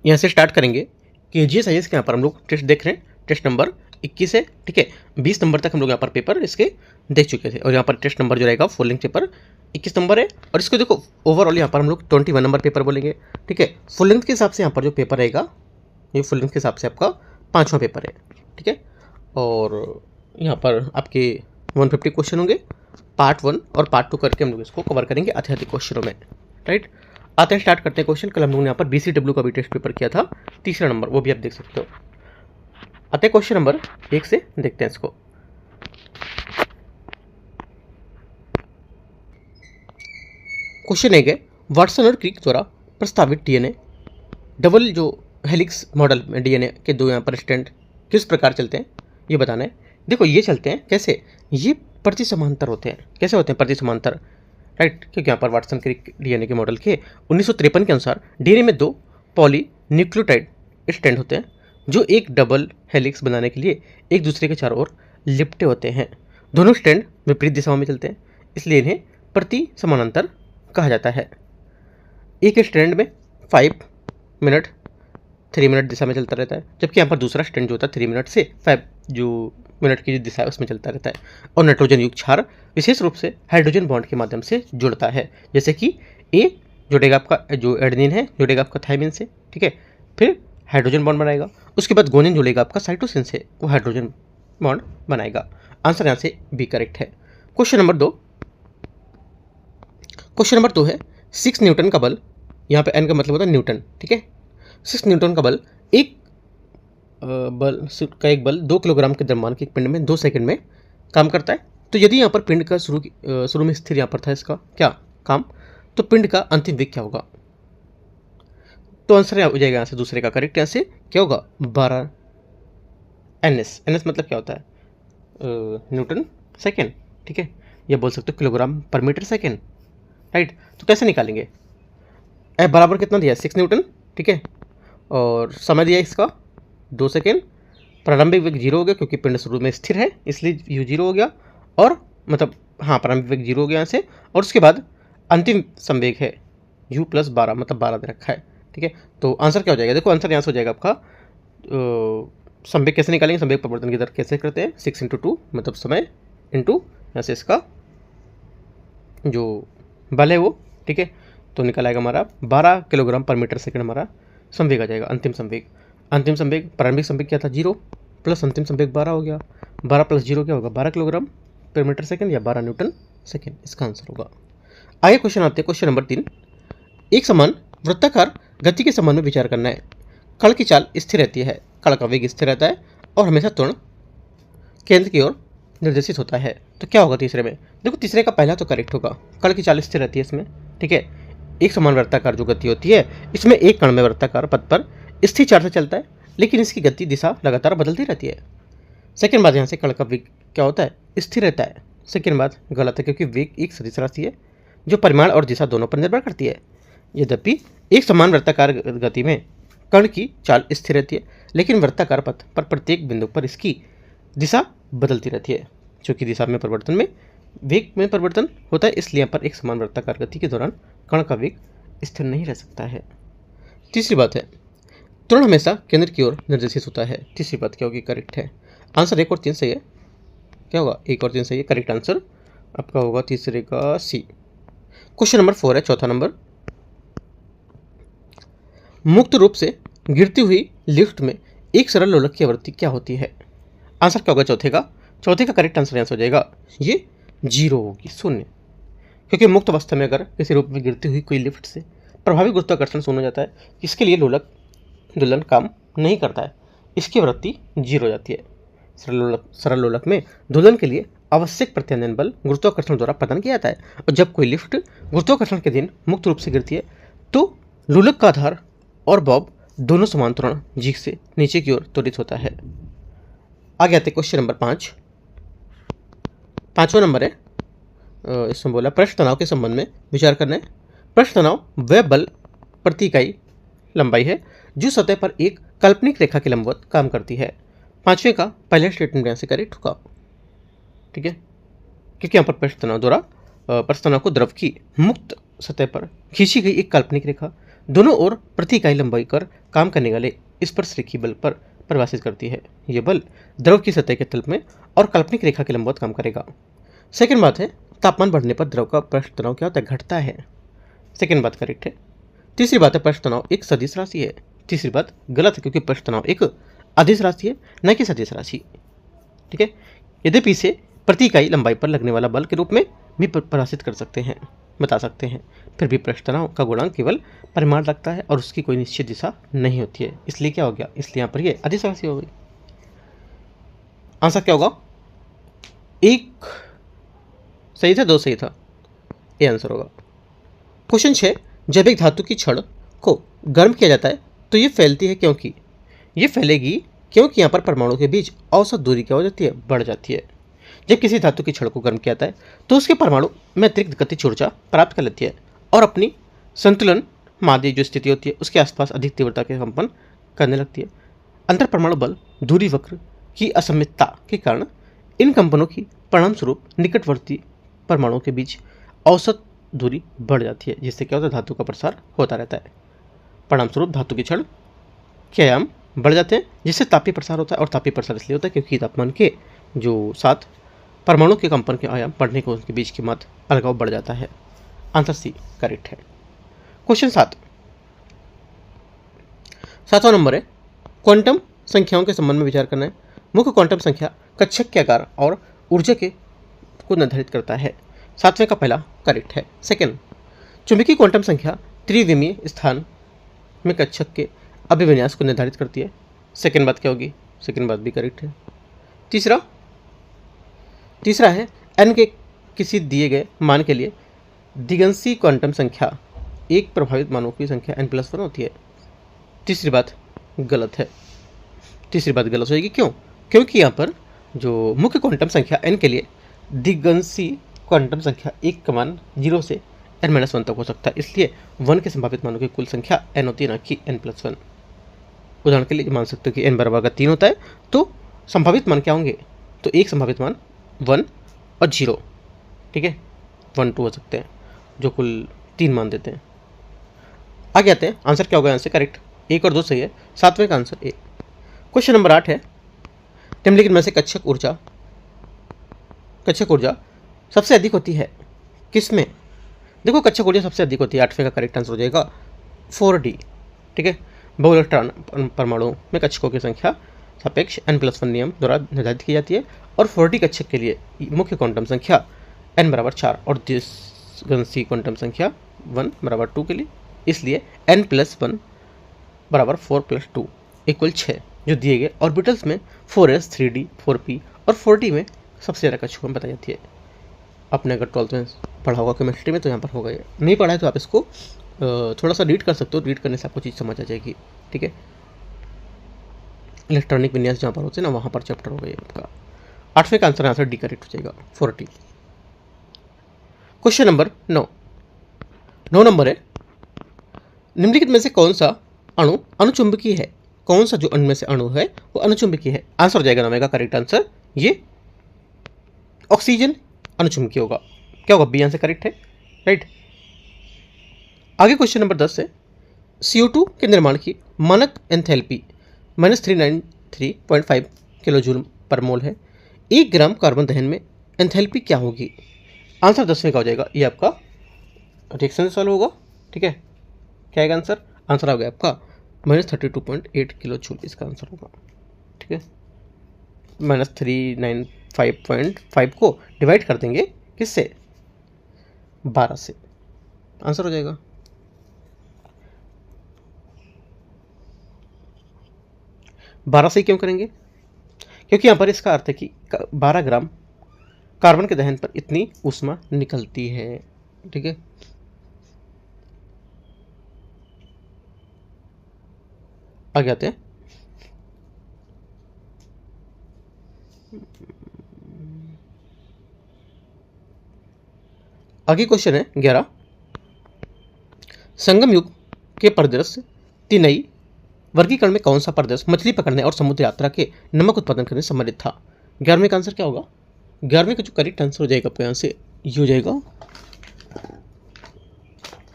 यहाँ से स्टार्ट करेंगे KGS के यहाँ पर हम लोग टेस्ट देख रहे हैं, टेस्ट नंबर 21 है, ठीक है। 20 नंबर तक हम लोग यहाँ पर पेपर इसके देख चुके थे, और यहाँ पर टेस्ट नंबर जो रहेगा फुल लेंथ पेपर 21 नंबर है। और इसको देखो ओवरऑल यहाँ पर हम लोग 21 नंबर पेपर बोलेंगे, ठीक है। फुल लेंथ के हिसाब से यहाँ पर जो पेपर रहेगा, ये फुल लेंथ के हिसाब से आपका 5वां पेपर है, ठीक है। और यहाँ पर आपके 150 क्वेश्चन होंगे, पार्ट 1 और पार्ट 2 करके हम लोग इसको कवर करेंगे आधे क्वेश्चनों में, राइट। आते हैं, स्टार्ट करते हैं क्वेश्चन। कल हम लोगों ने यहाँ पर BCW का भी टेस्ट पेपर किया था, 3रा नंबर, वो भी आप देख सकते हो। आते हैं क्वेश्चन नंबर 1 से, देखते हैं इसको। क्वेश्चन 1 है, वाटसन और क्रिक द्वारा प्रस्तावित DNA डबल जो हेलिक्स मॉडल में DNA के दो यहाँ पर स्ट्रैंड किस प्रकार चलते हैं ये बताना है। देखो ये चलते हैं कैसे, ये प्रति समांतर होते हैं। कैसे होते हैं प्रति समांतर, राइट। क्योंकि यहाँ पर वाटसन क्रिक DNA के मॉडल के 1953 के अनुसार DNA में 2 पॉली न्यूक्लियोटाइड स्ट्रैंड होते हैं जो एक डबल हेलिक्स बनाने के लिए एक दूसरे के चारों ओर लिपटे होते हैं। दोनों स्ट्रैंड विपरीत दिशाओं में चलते हैं, इसलिए इन्हें प्रति समानांतर कहा जाता है। एक स्ट्रैंड में 5 मिनट 3 मिनट दिशा में चलता रहता है, जबकि यहाँ पर दूसरा स्ट्रैंड जो होता है 3 मिनट से 5 जो मिनट की जो दिशा है उसमें चलता रहता है। और नाइट्रोजन युक्त क्षार विशेष रूप से हाइड्रोजन बॉन्ड के माध्यम से जुड़ता है, जैसे कि A जुड़ेगा आपका जो एडेनिन है जुड़ेगा आपका थायमिन से, ठीक है, फिर हाइड्रोजन बॉन्ड बनाएगा। उसके बाद गोनिन जुड़ेगा आपका साइटोसिन से, वो हाइड्रोजन बॉन्ड बनाएगा। आंसर यहाँ से B करेक्ट है। क्वेश्चन नंबर 2, क्वेश्चन नंबर 2 है 6 न्यूटन का बल, यहाँ पे N का मतलब होता है न्यूटन, ठीक है। 6 न्यूटन का बल एक बल 2 किलोग्राम के द्रव्यमान के एक पिंड में 2 सेकंड में काम करता है। तो यदि यहाँ पर पिंड का शुरू में स्थिर यहाँ पर था इसका क्या काम, तो पिंड का अंतिम वेग क्या होगा। तो आंसर हो जाएगा यहाँ से दूसरे का करेक्ट। यहाँ से क्या होगा 12 NS। NS मतलब क्या होता है न्यूटन सेकेंड, ठीक है, या बोल सकते हो किलोग्राम पर मीटर सेकेंड, राइट। तो कैसे निकालेंगे, F बराबर कितना दिया 6 न्यूटन, ठीक है, और समय दिया इसका 2 सेकेंड। प्रारंभिक वेग 0 हो गया क्योंकि पिंड शुरू में स्थिर है, इसलिए U 0 हो गया, और मतलब हाँ प्रारंभिक वेग 0 हो गया यहाँ से। और उसके बाद अंतिम संवेग है U + 12 मतलब 12 दे रखा है, ठीक है। तो आंसर क्या हो जाएगा, देखो आंसर यहाँ से हो जाएगा आपका संवेग कैसे निकालेंगे, संवेग परिवर्तन की दर कैसे करते हैं, 6 × 2 मतलब समय इंटू यहाँ से इसका जो बल है वो, ठीक है। तो निकल आएगा हमारा 12 किलोग्राम पर मीटर सेकंड हमारा संवेग आ जाएगा, अंतिम संवेग। अंतिम संवेग प्रारंभिक संवेग क्या था 0 प्लस अंतिम संवेग 12 हो गया, 12 + 0 क्या होगा 12 किलोग्राम पर मीटर सेकंड या 12 न्यूटन सेकंड, इसका आंसर होगा। आगे क्वेश्चन आते हैं, क्वेश्चन नंबर 3, एक समान वृत्ताकार गति के संबंध में विचार करना है। कण की चाल स्थिर रहती है, कण का वेग स्थिर रहता है और हमेशा त्वरण केंद्र की ओर निर्देशित होता है। तो क्या होगा तीसरे में, देखो तीसरे का पहला तो करेक्ट होगा, कण की चाल स्थिर रहती है इसमें, ठीक है। एक समान वृत्ताकार जो गति होती है इसमें एक कण में वृत्ताकार पथ पर स्थिर चाल से चलता है, लेकिन इसकी गति दिशा लगातार बदलती रहती है। सेकेंड बात, यहाँ से कण का वेग क्या होता है स्थिर रहता है। सेकेंड बात गलत है क्योंकि वेग एक सदिश राशि है जो परिमाण और दिशा दोनों पर निर्भर करती है। यद्यपि एक समान वृत्ताकार गति में कण की चाल स्थिर रहती है, लेकिन वृत्ताकार पथ पर प्रत्येक बिंदु पर इसकी दिशा बदलती रहती है। चूँकि दिशा में परिवर्तन में वेग में परिवर्तन होता है, इसलिए यहाँ पर एक समान वृत्ताकार गति के दौरान कण का वेग स्थिर नहीं रह सकता है। तीसरी बात है त्वरण हमेशा केंद्र की ओर निर्देशित होता है। तीसरी बात क्या होगी करेक्ट है। आंसर 1 और 3 सही है, क्या होगा 1 और 3 सही है, करेक्ट आंसर आपका होगा तीसरे का C। क्वेश्चन नंबर 4 है, चौथा नंबर, मुक्त रूप से गिरती हुई लिफ्ट में एक सरल लोलक की आवृत्ति क्या होती है। आंसर क्या होगा चौथे का करेक्ट आंसर यहाँ से हो जाएगा ये 0 होगी, 0, क्योंकि मुक्त अवस्था में अगर किसी रूप में गिरती हुई कोई लिफ्ट से प्रभावी गुरुत्वाकर्षण शून्य हो जाता है, इसके लिए लोलक दोलन काम नहीं करता है, इसकी आवृत्ति 0 हो जाती है। सरल लोलक में दोलन के लिए आवश्यक प्रत्यानयन बल गुरुत्वाकर्षण द्वारा प्रदान किया जाता है, और जब कोई लिफ्ट गुरुत्वाकर्षण के अधीन मुक्त रूप से गिरती है तो लोलक का आधार और बॉब दोनों समान त्वरण जी से नीचे की ओर त्वरित होता है। आगे आते क्वेश्चन नंबर 5, 5वां नंबर है, इसमें बोला पृष्ठ तनाव के संबंध में विचार करना है। पृष्ठ तनाव वह बल प्रति इकाई लंबाई है जो सतह पर एक काल्पनिक रेखा के लंबवत काम करती है। 5वें का पहला स्टेटमेंट यहाँ से करेक्ट होगा, ठीक है, क्योंकि यहाँ पर पृष्ठ तनाव द्वारा पृष्ठ तनाव को द्रव की मुक्त सतह पर खींची गई एक काल्पनिक रेखा दोनों ओर प्रति इकाई लंबाई कर काम करने वाले स्पर्शरेखीय बल पर परिभाषित करती है। यह बल द्रव की सतह के तल में और काल्पनिक रेखा के लंबवत काम करेगा। सेकंड बात है, तापमान बढ़ने पर द्रव का पृष्ठ तनाव क्या होता है? घटता है। सेकंड बात करेक्ट है। तीसरी बात है, पृष्ठ तनाव एक सदिश राशि है। तीसरी बात गलत है, क्योंकि पृष्ठ तनाव एक अदिश राशि है, न कि सदिश राशि। ठीक है, यद्यपि इसे प्रति इकाई लंबाई पर लगने वाला बल के रूप में भी परिभाषित कर सकते हैं, बता सकते हैं। फिर भी पृष्ठ तनाव का गुणांक केवल परिमाण रखता है और उसकी कोई निश्चित दिशा नहीं होती है। इसलिए क्या हो गया? इसलिए यहाँ पर ये अदिश राशि हो गई। आंसर क्या होगा? एक सही था, दो सही था, ये आंसर होगा। क्वेश्चन 6, जब एक धातु की छड़ को गर्म किया जाता है तो ये फैलती है क्योंकि? ये फैलेगी क्योंकि यहाँ पर परमाणु के बीच औसत दूरी क्या हो जाती है? बढ़ जाती है। जब किसी धातु की छड़ को गर्म किया जाता है तो उसके परमाणु में अतिरिक्त गतिज ऊर्जा प्राप्त कर लेती है और अपनी संतुलन माध्य जो स्थिति होती है उसके आसपास अधिक तीव्रता के कंपन करने लगती है। अंतर परमाणु बल दूरी वक्र की असममितता के कारण इन कंपनों की परिणाम स्वरूप निकटवर्ती परमाणुओं के बीच औसत दूरी बढ़ जाती है, जिससे क्या होता है? धातु का प्रसार होता रहता है। परिणाम स्वरूप धातु की छड़ के आयाम बढ़ जाते हैं, जिससे तापीय प्रसार होता है। और तापीय प्रसार इसलिए होता है क्योंकि तापमान के जो साथ परमाणु के कंपन के आयाम बढ़ने को उनके बीच की मध्य अलगाव बढ़ जाता है। आंसर सी करेक्ट है। क्वेश्चन 7, 7वां नंबर है, क्वांटम संख्याओं के संबंध में विचार करना है। मुख्य क्वांटम संख्या कक्षक के आकार और ऊर्जा के को निर्धारित करता है। 7वें का पहला करेक्ट है। सेकंड, चुंबकीय क्वांटम संख्या त्रिविमीय स्थान में कक्षक के अभिविन्यास को निर्धारित करती है। सेकंड बात क्या होगी? सेकंड बात भी करेक्ट है। तीसरा है, n के किसी दिए गए मान के लिए दिगंशी क्वांटम संख्या एक प्रभावित मानों की संख्या n+1 होती है। तीसरी बात गलत है। तीसरी बात गलत होगी, क्यों? क्योंकि यहाँ पर जो मुख्य क्वांटम संख्या n के लिए दिगंशी क्वांटम संख्या 1 का मान 0 से n-1 तक हो सकता है, इसलिए 1 के संभावित मानों की कुल संख्या n होती है, ना कि n+1। उदाहरण के लिए मान सकते हो कि n बराबर 3 होता है तो संभावित मान क्या होंगे? तो एक संभावित मान 1 और 0, ठीक है, 1 2 हो सकते हैं, जो कुल 3 मान देते हैं। आगे आते हैं, आंसर क्या होगा? आंसर करेक्ट, 1 और 2 सही है। 7वें का आंसर ए। क्वेश्चन नंबर 8 है, निम्नलिखित में से कक्षक ऊर्जा सबसे अधिक होती है किसमें? देखो, कक्षक ऊर्जा सबसे अधिक होती है, 8वें का करेक्ट आंसर हो जाएगा 4D। ठीक है, बहु इलेक्ट्रॉन परमाणु में कक्षकों की संख्या सापेक्ष n+1 नियम द्वारा निर्धारित की जाती है और 4D कक्षक के लिए मुख्य क्वांटम संख्या n बराबर 4 और द्विगंशी क्वांटम संख्या 1 बराबर 2 के लिए, इसलिए n+1 बराबर 4+2 = 6 जो दिए गए ऑर्बिटल्स में 4s 3d 4p और 4d में सबसे ज़्यादा कक्षकों में बताई जाती है। आपने अगर 12th में पढ़ा होगा केमिस्ट्री में तो यहाँ पर होगा, ये नहीं पढ़ा है तो आप इसको थोड़ा सा रीड कर सकते हो, रीड करने से आपको चीज़ समझ आ जाएगी। ठीक है, इलेक्ट्रॉनिक विन्यास जहाँ पर होते हैं ना, वहाँ पर चैप्टर होगा ये आपका। 8वें का आंसर डी करेक्ट हो जाएगा, 4D। क्वेश्चन नंबर 9 नंबर है, निम्नलिखित में से कौन सा अणु अनुचुंबकीय है? कौन सा जो अणु में से अणु है वो अनुचुंबकीय है? आंसर हो जाएगा 9 का करेक्ट आंसर, ये ऑक्सीजन अनुचुंबकीय होगा। क्या होगा? बी आंसर करेक्ट है, राइट। आगे क्वेश्चन नंबर 10 है, CO2 के निर्माण की मानक एंथैल्पी -393.5 किलो जूल पर मोल है। 1 ग्राम कार्बन दहन में एंथैल्पी क्या होगी? आंसर 10वें का हो जाएगा, ये आपका रिएक्शन से सॉल्व होगा। ठीक है, क्या आएगा आंसर? आंसर आ गया आपका -32.8 किलो जूल, इसका आंसर होगा। ठीक है, -395.5 को डिवाइड कर देंगे किससे? 12 से, आंसर हो जाएगा। बारह से क्यों करेंगे? क्योंकि यहाँ पर इसका अर्थ है कि 12 ग्राम कार्बन के दहन पर इतनी ऊष्मा निकलती है। ठीक है, आगे आते हैं। आगे क्वेश्चन है 11, संगम युग के परिदृश्य तिनई वर्गीकरण में कौन सा परिदृश्य मछली पकड़ने और समुद्र यात्रा के नमक उत्पादन करने से संबंधित था? 11वें का आंसर क्या होगा? 11वें का जो करेक्ट आंसर हो जाएगा आपको यहाँ से ये हो जाएगा,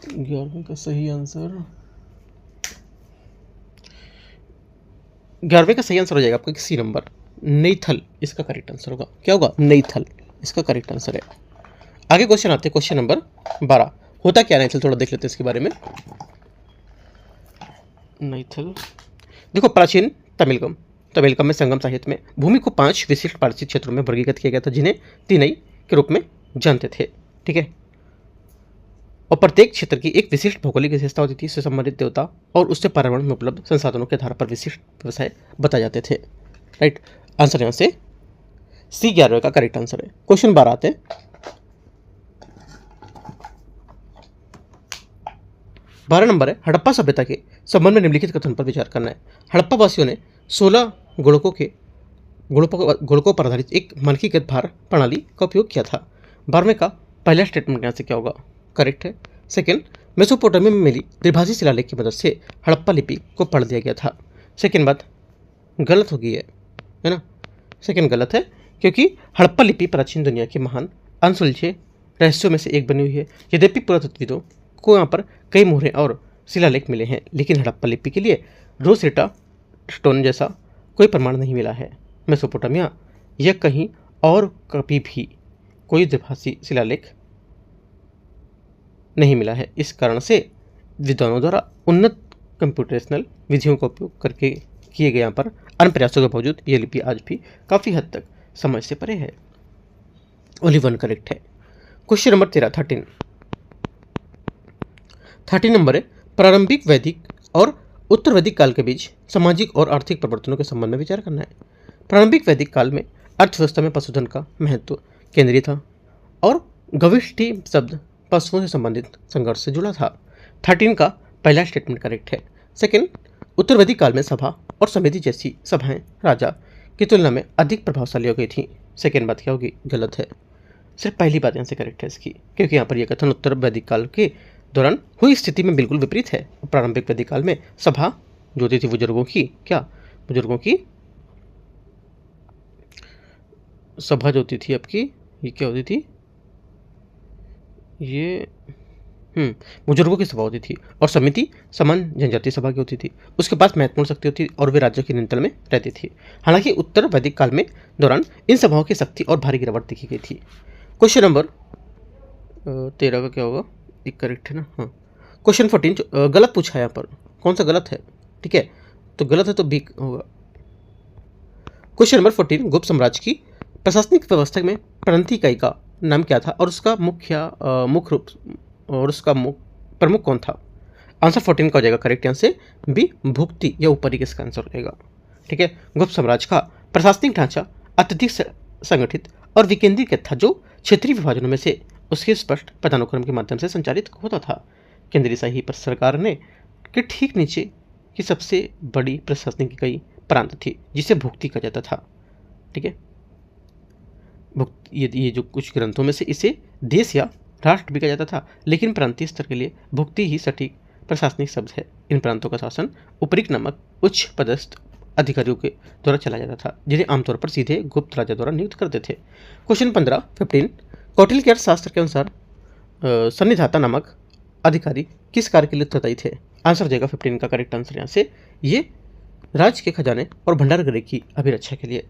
11वें का सही आंसर 11वें का सही आंसर हो जाएगा आपका सी नंबर, नैथल इसका करेक्ट आंसर होगा। क्या होगा? नैथल इसका करेक्ट आंसर है। आगे क्वेश्चन आते हैं, क्वेश्चन नंबर 12। होता क्या नैथल, थोड़ा देख लेते हैं इसके बारे में। नैथल देखो, प्राचीन तमिलकम में संगम साहित्य में भूमि को 5 विशिष्ट पारसिक क्षेत्रों में वर्गीकृत किया गया था, जिन्हें तिनई के रूप में जानते थे। ठीक है, और प्रत्येक क्षेत्र की एक विशिष्ट भौगोलिक विशेषता होती थी, इससे संबंधित देवता और उससे पर्यावरण में उपलब्ध संसाधनों के आधार पर विशिष्ट व्यवसाय बताए जाते थे। राइट, आंसर यहाँ से सी 11 का करेक्ट आंसर है। क्वेश्चन 12 आते हैं। 12 नंबर है, हड़प्पा सभ्यता के संबंध में निम्नलिखित कथन पर विचार करना है। हड़प्पा वासियों ने 16 गुणकों पर आधारित एक मानकीकृत भार प्रणाली का उपयोग किया था। 12वें का पहला स्टेटमेंट यहाँ से क्या होगा? करेक्ट है। सेकेंड, मेसोपोटामिया में मिली त्रिभाषी शिलालेख की मदद से हड़प्पा लिपि को पढ़ दिया गया था। सेकेंड बात गलत हो गई है ना? सेकेंड गलत है, क्योंकि हड़प्पा लिपि प्राचीन दुनिया के महान अनसुलझे रहस्यों में से एक बनी हुई है। यद्यपि पुरातत्वविदों को यहाँ पर कई मोहरें और शिलालेख मिले हैं, लेकिन हड़प्पा लिपि के लिए रोसेटा स्टोन जैसा कोई प्रमाण नहीं मिला है। मेसोपोटामिया या कहीं और कभी भी कोई द्विभाषी शिलालेख नहीं मिला है। इस कारण से विद्वानों द्वारा उन्नत कंप्यूटेशनल विधियों का उपयोग करके किए गए यहाँ पर अन्य प्रयासों के बावजूद ये लिपि आज भी काफ़ी हद तक समझ से परे है। ओनली वन करेक्ट है। क्वेश्चन नंबर 13 नंबर है, प्रारंभिक वैदिक और उत्तर वैदिक काल के बीच सामाजिक और आर्थिक परिवर्तनों के संबंध में विचार करना है। प्रारंभिक वैदिक काल में अर्थव्यवस्था में पशुधन का महत्व केंद्रीय था और गविष्ठी शब्द पशुओं से संबंधित संघर्ष से जुड़ा था। 13 का पहला स्टेटमेंट करेक्ट है। सेकेंड, उत्तर वैदिक काल में सभा और समिति जैसी सभाएं राजा की तुलना में अधिक प्रभावशाली हो गई थी। सेकेंड बात क्या होगी? गलत है। सिर्फ पहली बात यहाँ से करेक्ट है इसकी, क्योंकि यहाँ पर यह कथन उत्तर वैदिक काल के दौरान हुई स्थिति में बिल्कुल विपरीत है। प्रारंभिक वैदिक काल में सभा जो होती थी बुजुर्गों की, क्या बुजुर्गों की सभा जो होती थी आपकी, ये क्या होती थी? ये बुजुर्गों की सभा होती थी और समिति समान जनजातीय सभा की होती थी। उसके पास महत्वपूर्ण शक्ति होती और वे राज्य के नियंत्रण में रहती थी। हालांकि उत्तर वैदिक काल में दौरान इन सभाओं की शक्ति और भारी गिरावट देखी गई थी। क्वेश्चन नंबर 13 का क्या होगा? एक करेक्ट है ना? हाँ। क्वेश्चन 14 गलत पूछा है यहाँ पर। कौन सा गलत है? ठीक है, तो गलत है तो बी होगा। क्वेश्चन नंबर 14, गुप्त साम्राज्य की प्रशासनिक व्यवस्था में प्रांतीय इकाई का नाम क्या था और उसका मुख्य रूप और उसका प्रमुख कौन था? आंसर 14 का हो जाएगा करेक्ट। यहाँ से बी भुक्ति या ऊपरी इसका आंसर हो जाएगा। ठीक है, गुप्त साम्राज्य का प्रशासनिक ढांचा अत्यधिक संगठित और विकेंद्रीकृत था, जो क्षेत्रीय विभाजनों में से उसके स्पष्ट पदानुक्रम के माध्यम से संचालित होता था। केंद्रीय शाही सरकार ने के ठीक नीचे की सबसे बड़ी प्रशासनिक इकाई प्रांत थी, जिसे भुक्ति कहा जाता था। ठीक है, ये जो कुछ ग्रंथों में से इसे देश या राष्ट्र भी कहा जाता था, लेकिन प्रांतीय स्तर के लिए भुक्ति ही सटीक प्रशासनिक शब्द है। इन प्रांतों का शासन उपरिक्त नामक उच्च पदस्थ अधिकारियों के द्वारा चला जाता था, जिन्हें आमतौर पर सीधे गुप्त राजा द्वारा नियुक्त करते थे। क्वेश्चन 15 कौटिल्य के अर्थशास्त्र के अनुसार सन्निधाता नामक अधिकारी किस कार्य के लिए उत्तरदायी थे? आंसर हो जाएगा 15 का करेक्ट आंसर यहाँ से, ये राज्य के खजाने और भंडारगृह की अभिरक्षा के लिए।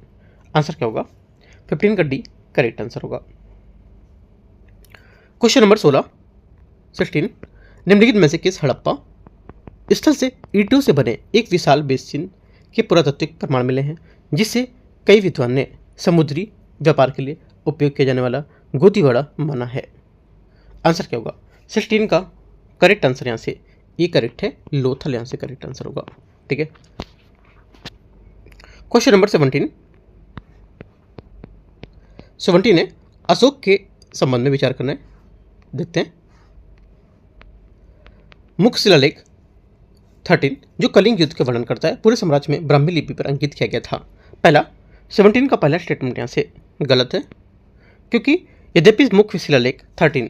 आंसर क्या होगा? 15 का डी करेक्ट आंसर होगा। क्वेश्चन नंबर 16 निम्नलिखित में से किस हड़प्पा स्थल से ईंटों से बने एक विशाल बेसिन के पुरातात्विक प्रमाण मिले हैं, जिससे कई विद्वान ने समुद्री व्यापार के लिए उपयोग किया जाने वाला गोदीवाड़ा माना है? आंसर क्या होगा? 16 का करेक्ट आंसर यहाँ से ये करेक्ट है, लोथल यहाँ से करेक्ट आंसर होगा। ठीक है, क्वेश्चन नंबर 17 है, अशोक के संबंध में विचार करना है। देखते हैं, मुख्य शिलालेख 13 जो कलिंग युद्ध का वर्णन करता है, पूरे साम्राज्य में ब्राह्मी लिपि पर अंकित किया गया था। 17 का पहला स्टेटमेंट यहाँ से गलत है, क्योंकि यद्यपि मुख्य शिलालेख 13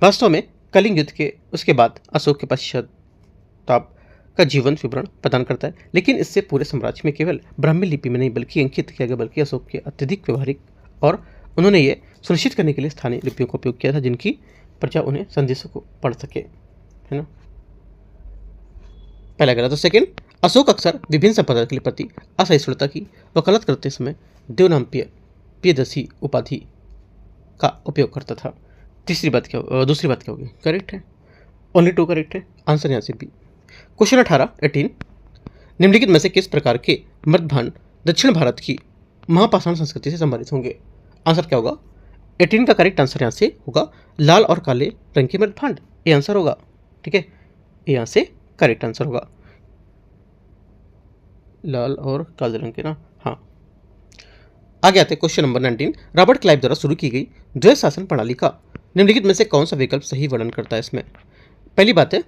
वास्तव में कलिंग युद्ध के उसके बाद अशोक के पश्चाताप का जीवन विवरण प्रदान करता है, लेकिन इससे पूरे साम्राज्य में केवल ब्राह्मी लिपि में नहीं बल्कि अंकित किया गया, बल्कि अशोक के अत्यधिक व्यवहारिक और उन्होंने ये सुनिश्चित करने के लिए स्थानीय लिपियों का उपयोग किया था, जिनकी प्रजा उन्हें संदेशों को पढ़ सके, है ना? पहला गलत। तो सेकेंड अशोक अक्सर विभिन्न संप्रदायों के प्रति असहिष्णुता की वकालत करते समय देवनाम प्रियदर्शी उपाधि का उपयोग करता था। दूसरी बात क्या होगी? करेक्ट है, ओनली 2 करेक्ट है, आंसर यहाँ से बी। क्वेश्चन 18 निम्नलिखित में से किस प्रकार के मृदभांड दक्षिण भारत की महापाषाण संस्कृति से संबंधित होंगे? आंसर क्या होगा? 18 का करेक्ट आंसर यहाँ से होगा लाल और काले रंग के मृदभांड, ये आंसर होगा। ठीक है, ये यहाँ से करेक्ट आंसर होगा, लाल और काले रंग के ना। हाँ, आगे आते हैं क्वेश्चन नंबर 19। रॉबर्ट क्लाइव द्वारा शुरू की गई द्वैध शासन प्रणाली का निम्नलिखित में से कौन सा विकल्प सही वर्णन करता है? इसमें पहली बात है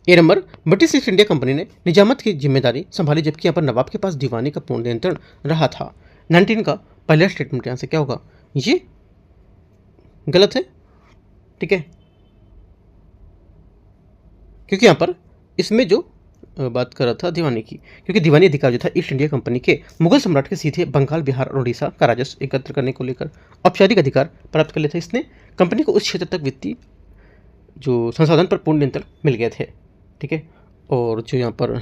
A number, British East India Company ने निजामत की जिम्मेदारी संभाली जबकि यहाँ पर नवाब के पास दीवानी का पूर्ण नियंत्रण रहा था। 19 का पहला स्टेटमेंट यहाँ से क्या होगा? ये गलत है। ठीक है, क्योंकि यहाँ पर इसमें जो बात कर रहा था दीवानी की, क्योंकि दीवानी अधिकार जो था ईस्ट इंडिया कंपनी के मुगल सम्राट के सीधे बंगाल, बिहार और उड़ीसा का राजस्व एकत्र करने को लेकर औपचारिक अधिकार प्राप्त कर लिए थे। इसने कंपनी को उस क्षेत्र तक वित्तीय जो संसाधन पर पूर्ण नियंत्रण मिल गए थे। ठीक है, और जो यहाँ पर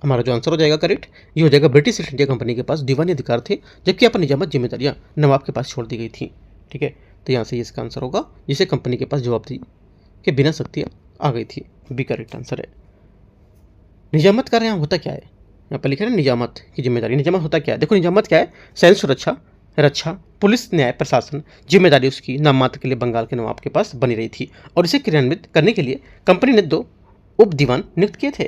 हमारा जो आंसर हो जाएगा करेक्ट, ये हो जाएगा ब्रिटिश ईस्ट इंडिया कंपनी के पास दीवानी अधिकार थे जबकि यहाँ पर निजामत जिम्मेदारियाँ नवाब के पास छोड़ दी गई थी। ठीक है, तो यहाँ से इसका आंसर होगा जिसे कंपनी के पास जवाबदेही के बिना शक्तियाँ आ गई थी, बी करेक्ट आंसर है। निजामत का यहाँ होता क्या है? यहाँ पर लिखा है निजामत की जिम्मेदारी। निजामत होता क्या है? देखो, निजामत क्या है? सैन्य सुरक्षा, रक्षा, पुलिस, न्याय, प्रशासन जिम्मेदारी उसकी नाम मात्र के लिए बंगाल के नवाब के पास बनी रही थी और इसे क्रियान्वित करने के लिए कंपनी ने 2 उप दीवान नियुक्त किए थे।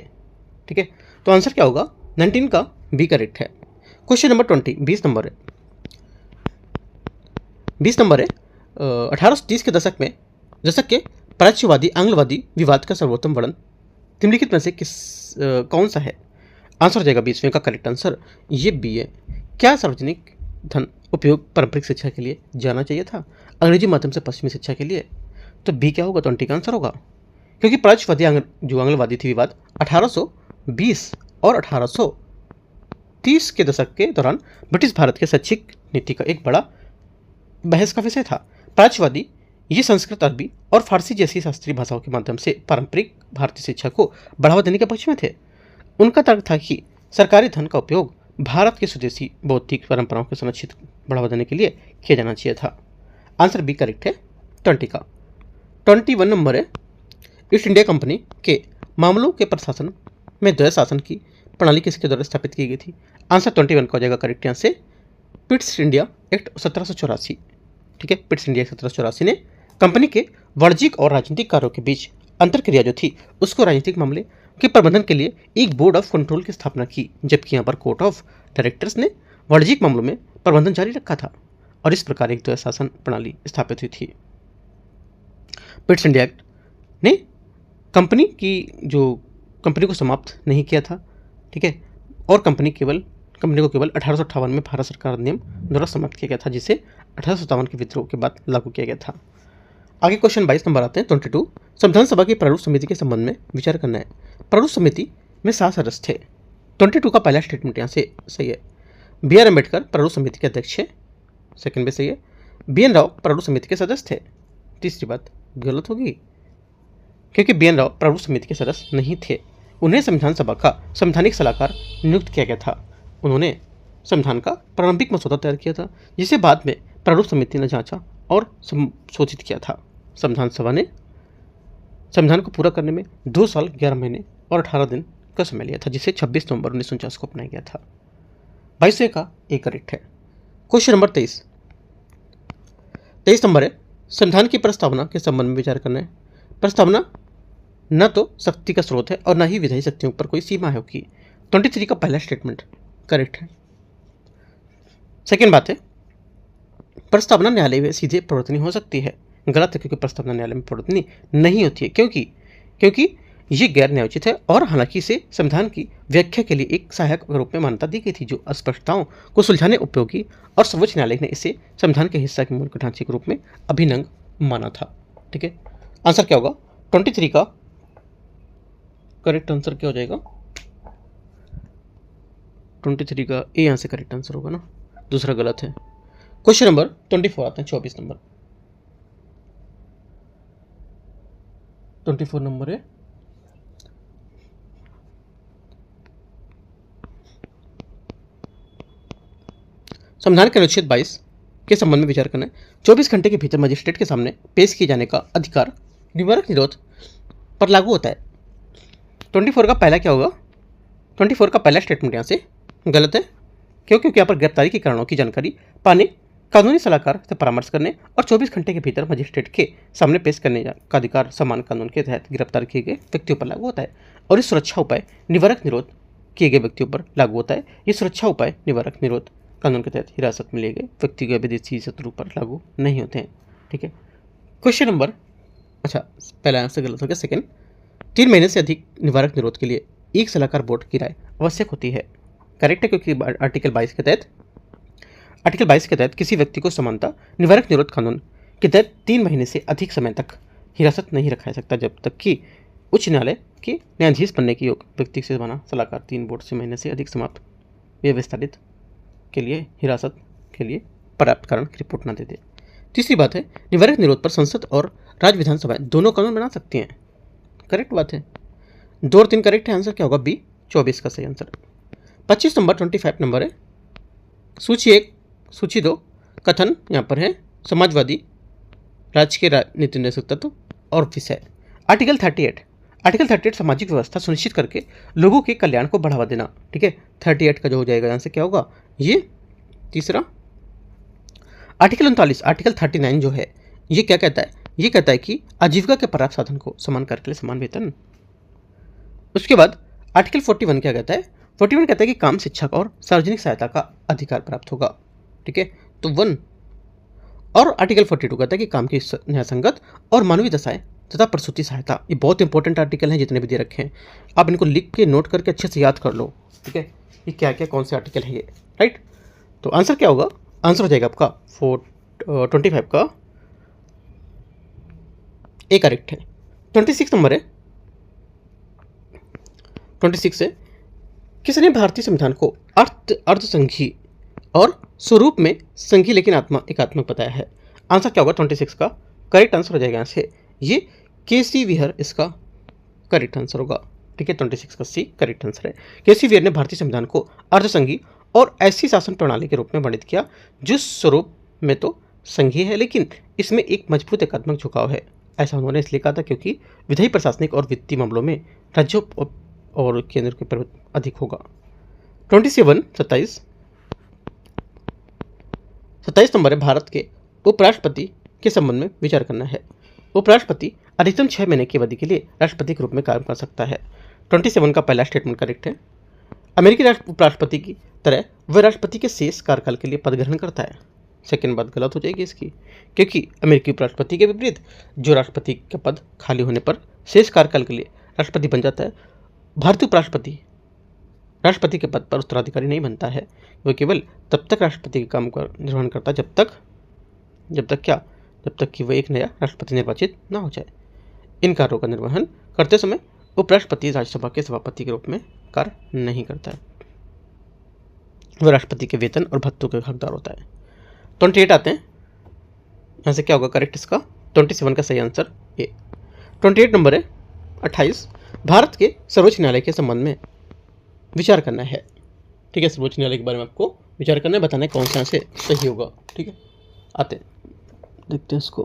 ठीक है, तो आंसर क्या होगा? 19 का बी करेक्ट है। क्वेश्चन नंबर 20 20 नंबर है 1830 के दशक के प्राच्यवादी आंग्लवादी विवाद का सर्वोत्तम वर्णन निम्नलिखित में से कौन सा है? आंसर हो जाएगा 20वें का करेक्ट आंसर, ये बी है। क्या सार्वजनिक धन उपयोग पारंपरिक शिक्षा के लिए जाना चाहिए था अंग्रेजी माध्यम से पश्चिमी शिक्षा के लिए? तो बी क्या होगा? 20 का आंसर होगा, क्योंकि प्राच्यवादी जो आंग्लवादी थी विवाद 1820 और 1830 के दशक के दौरान ब्रिटिश भारत के शैक्षिक नीति का एक बड़ा बहस का विषय था। प्राच्यवादी ये संस्कृत, अरबी और फारसी जैसी शास्त्रीय भाषाओं के माध्यम से पारंपरिक भारतीय शिक्षा को बढ़ावा देने के पक्ष में थे। उनका तर्क था कि सरकारी धन का उपयोग भारत के स्वदेशी बौद्धिक परंपराओं के संरक्षित बढ़ावा देने के लिए किया जाना चाहिए था। आंसर बी करेक्ट है 20 का। 21 नंबर है ईस्ट इंडिया कंपनी के मामलों के प्रशासन में द्वैध शासन की प्रणाली किसके द्वारा स्थापित की गई थी? आंसर 21 का हो जाएगा करेक्ट यहाँ से, पिट्स इंडिया एक्ट 1784। ठीक है, पिट्स इंडिया 1784 ने कंपनी के वाणिज्यिक और राजनीतिक कार्यों के बीच अंतरक्रिया जो थी उसको राजनीतिक मामले के प्रबंधन के लिए एक बोर्ड ऑफ कंट्रोल की स्थापना की, जबकि यहाँ पर कोर्ट ऑफ डायरेक्टर्स ने वाणिज्यिक मामलों में प्रबंधन जारी रखा था और इस प्रकार एक द्वैध शासन प्रणाली स्थापित हुई थी। पिट्स इंडिया एक्ट ने कंपनी को समाप्त नहीं किया था। ठीक है, और कंपनी को केवल 1858 में भारत सरकार अधिनियम द्वारा समाप्त किया गया था, जिसे 1857 के विद्रोह के बाद लागू किया गया था। आगे क्वेश्चन 22 नंबर आते हैं 22। संविधान सभा की प्रारूप समिति के संबंध में विचार करना है। प्रारूप समिति में 7 सदस्य थे। 22 का पहला स्टेटमेंट यहाँ से सही है। बी आर अम्बेडकर प्रारूप समिति के अध्यक्ष है, सेकंड भी सही है। बी एन राव प्रारूप समिति के सदस्य थे। तीसरी बात गलत होगी, क्योंकि बी एन राव प्रारूप समिति के सदस्य नहीं थे। उन्हें संविधान सभा का संवैधानिक सलाहकार नियुक्त किया गया था। उन्होंने संविधान का प्रारंभिक मसौदा तैयार किया था, जिसे बाद में प्रारूप समिति ने जांचा और संशोधित किया था। संविधान सभा ने संविधान को पूरा करने में 2 साल 11 महीने और 18 दिन का समय लिया था, जिसे 26 नवंबर 1949 को अपनाया गया था। 22 का एक करेक्ट है। क्वेश्चन नंबर 23 नंबर है संविधान की प्रस्तावना के संबंध में विचार करना है। प्रस्तावना न तो शक्ति का स्रोत है और न ही विधायी शक्तियों पर कोई सीमा है होगी। 23 का पहला स्टेटमेंट करेक्ट है। सेकेंड बात है प्रस्तावना न्यायालय में सीधे प्रवर्तनीय हो सकती है। गलत है, क्योंकि प्रस्तावना न्यायालय में प्रवर्तनीय नहीं होती है, क्योंकि ये गैर न्यायोचित है और हालांकि इसे संविधान की व्याख्या के लिए एक सहायक रूप में मान्यता दी गई थी, जो अस्पष्टताओं को सुलझाने उपयोगी, और सर्वोच्च न्यायालय ने इसे संविधान के हिस्सा के मूल ढांचे के रूप में अभिन्न माना था। ठीक है, आंसर क्या होगा? 23 का करेक्ट आंसर क्या हो जाएगा? 23 का ए यहाँ से करेक्ट आंसर होगा ना, दूसरा गलत है। क्वेश्चन नंबर 24 आते हैं 24 नंबर। 24 नंबर है संविधान के अनुच्छेद 22 के संबंध में विचार करना है। 24 घंटे के भीतर मजिस्ट्रेट के सामने पेश किए जाने का अधिकार निवारक निरोध पर लागू होता है। 24 का पहला क्या होगा? 24 का पहला स्टेटमेंट यहाँ से गलत है। क्यों? क्योंकि यहाँ पर गिरफ्तारी के कारणों की जानकारी पाने, कानूनी सलाहकार से परामर्श करने और 24 घंटे के भीतर मजिस्ट्रेट के सामने पेश करने का अधिकार समान कानून के तहत गिरफ्तार किए गए व्यक्तियों पर लागू होता है। और ये सुरक्षा उपाय निवारक निरोध किए गए व्यक्तियों पर लागू होता है। ये सुरक्षा उपाय निवारक निरोध कानून के तहत हिरासत में लिए गए व्यक्ति के विदेशी शत्रु पर लागू नहीं होते हैं। ठीक है। क्वेश्चन नंबर, अच्छा पहला आंसर गलत हो गया। सेकेंड, 3 महीने से अधिक निवारक निरोध के लिए एक सलाहकार बोर्ड की राय आवश्यक होती है। करेक्ट है, क्योंकि आर्टिकल 22 के तहत किसी व्यक्ति को समानता निवारक निरोध कानून के तहत 3 महीने से अधिक समय तक हिरासत नहीं रखा जा सकता, जब तक कि उच्च न्यायालय के न्यायाधीश बनने के योग्य व्यक्ति से बना सलाहकार 3 बोर्ड से महीने से अधिक समाप्त या विस्तारित के लिए हिरासत के लिए पर्याप्त कारण की रिपोर्ट न दे दे। तीसरी बात है, निवारक निरोध पर संसद और राज्य विधानसभाएं दोनों कानून बना सकती हैं। करेक्ट बात है। 2 और 3 करेक्ट है। आंसर क्या होगा? बी 24 का सही आंसर। 25 नंबर 25 नंबर है। सूची 1 सूची 2 कथन यहाँ पर है समाजवादी राज्य के राजनीतिक नेतृत्व और विषय। आर्टिकल 38 सामाजिक व्यवस्था सुनिश्चित करके लोगों के कल्याण को बढ़ावा देना। ठीक है, 38 का जो हो जाएगा यहाँ से क्या होगा? ये तीसरा। आर्टिकल 39 जो है ये क्या कहता है? ये कहता है कि आजीविका के पर्याप्त साधन को समान कार्य के लिए समान वेतन। उसके बाद आर्टिकल 41 क्या कहता है? 41 कहता है कि काम, शिक्षा और सार्वजनिक सहायता का अधिकार प्राप्त होगा। ठीक है, तो 1। और आर्टिकल 42 कहता है कि काम की न्यायसंगत और मानवीय दशाएं तथा प्रसूति सहायता। ये बहुत इंपॉर्टेंट आर्टिकल हैं, जितने भी दे रखे हैं आप इनको लिख के नोट करके अच्छे से याद कर लो। ठीक है, ये क्या क्या कौन से आर्टिकल है ये, राइट। तो आंसर क्या होगा? आंसर हो जाएगा आपका 25 का ए करेक्ट है। 26 नंबर है। 26 है, किसने भारतीय संविधान को अर्धसंघी और स्वरूप में संघी लेकिन एकात्मक बताया है? आंसर क्या होगा? 26 का करेक्ट आंसर हो जाएगा यहाँ से ये के.सी. विहर इसका करेक्ट आंसर होगा। ठीक है, 26 का सी करेक्ट आंसर है। के.सी. विहर ने भारतीय संविधान को अर्धसंघी और ऐसी शासन प्रणाली के रूप में वर्णित किया जो स्वरूप में तो संघीय है लेकिन इसमें एक मजबूत एकात्मक झुकाव है। ऐसा उन्होंने इसलिए कहा था क्योंकि विधायी, प्रशासनिक और वित्तीय मामलों में राज्यों और केंद्र के प्रभुत्व अधिक होगा। 27 नंबर है, भारत के उपराष्ट्रपति के संबंध में विचार करना है। उपराष्ट्रपति अधिकतम 6 महीने की अवधि के लिए राष्ट्रपति के रूप में काम कर सकता है। 27 का पहला स्टेटमेंट करेक्ट है। अमेरिकी उपराष्ट्रपति की तरह वह राष्ट्रपति के शेष कार्यकाल के लिए पद ग्रहण करता है। सेकेंड बात गलत हो जाएगी इसकी, क्योंकि अमेरिकी उपराष्ट्रपति के विपरीत जो राष्ट्रपति का पद खाली होने पर शेष कार्यकाल के लिए राष्ट्रपति बन जाता है, भारतीय उपराष्ट्रपति राष्ट्रपति के पद पर उत्तराधिकारी नहीं बनता है। वह केवल तब तक राष्ट्रपति के काम का निर्वहन करता है जब तक कि वह एक नया राष्ट्रपति निर्वाचित न हो जाए। इन कार्यों का निर्वहन करते समय उपराष्ट्रपति राज्यसभा के सभापति के रूप में कार्य नहीं करता है। वह राष्ट्रपति के वेतन और भत्तों के हकदार होता है। 28 आते हैं, यहाँ से क्या होगा करेक्ट इसका? 27 का सही आंसर ए। 28 नंबर है। 28, भारत के सर्वोच्च न्यायालय के संबंध में विचार करना है। ठीक है, सर्वोच्च न्यायालय के बारे में आपको विचार करना है, बताना है कौन सा से सही होगा। ठीक है, आते हैं देखते हैं इसको।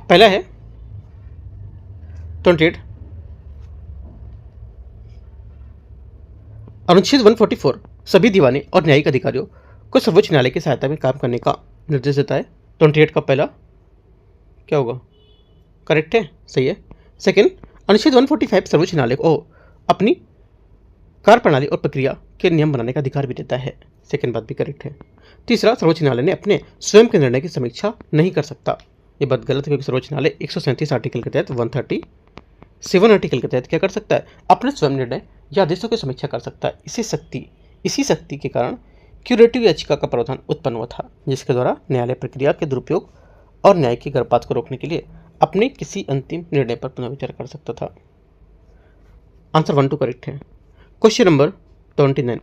पहला है 28, अनुच्छेद 144 सभी दीवानी और न्यायिक अधिकारियों को सर्वोच्च न्यायालय की सहायता में काम करने का निर्देश देता है। 28 का पहला क्या होगा? करेक्ट है, सही है। सेकंड, अनुच्छेद 145 सर्वोच्च न्यायालय को अपनी कार्य प्रणाली और प्रक्रिया के नियम बनाने का अधिकार भी देता है। सेकंड बात भी करेक्ट है। तीसरा, सर्वोच्च न्यायालय ने अपने स्वयं के निर्णय की समीक्षा नहीं कर सकता। ये बात गलत है, क्योंकि सर्वोच्च न्यायालय 137 आर्टिकल के तहत 137 आर्टिकल के तहत क्या कर सकता है? अपने स्वयं निर्णय या आदेशों की समीक्षा कर सकता है। इसी शक्ति के कारण क्यूरेटिव याचिका का प्रावधान उत्पन्न हुआ था, जिसके द्वारा न्यायालय प्रक्रिया के दुरुपयोग और न्याय की गर्भपात को रोकने के लिए अपने किसी अंतिम निर्णय पर पुनर्विचार कर सकता था। आंसर 1 2 करेक्ट है। क्वेश्चन नंबर 29,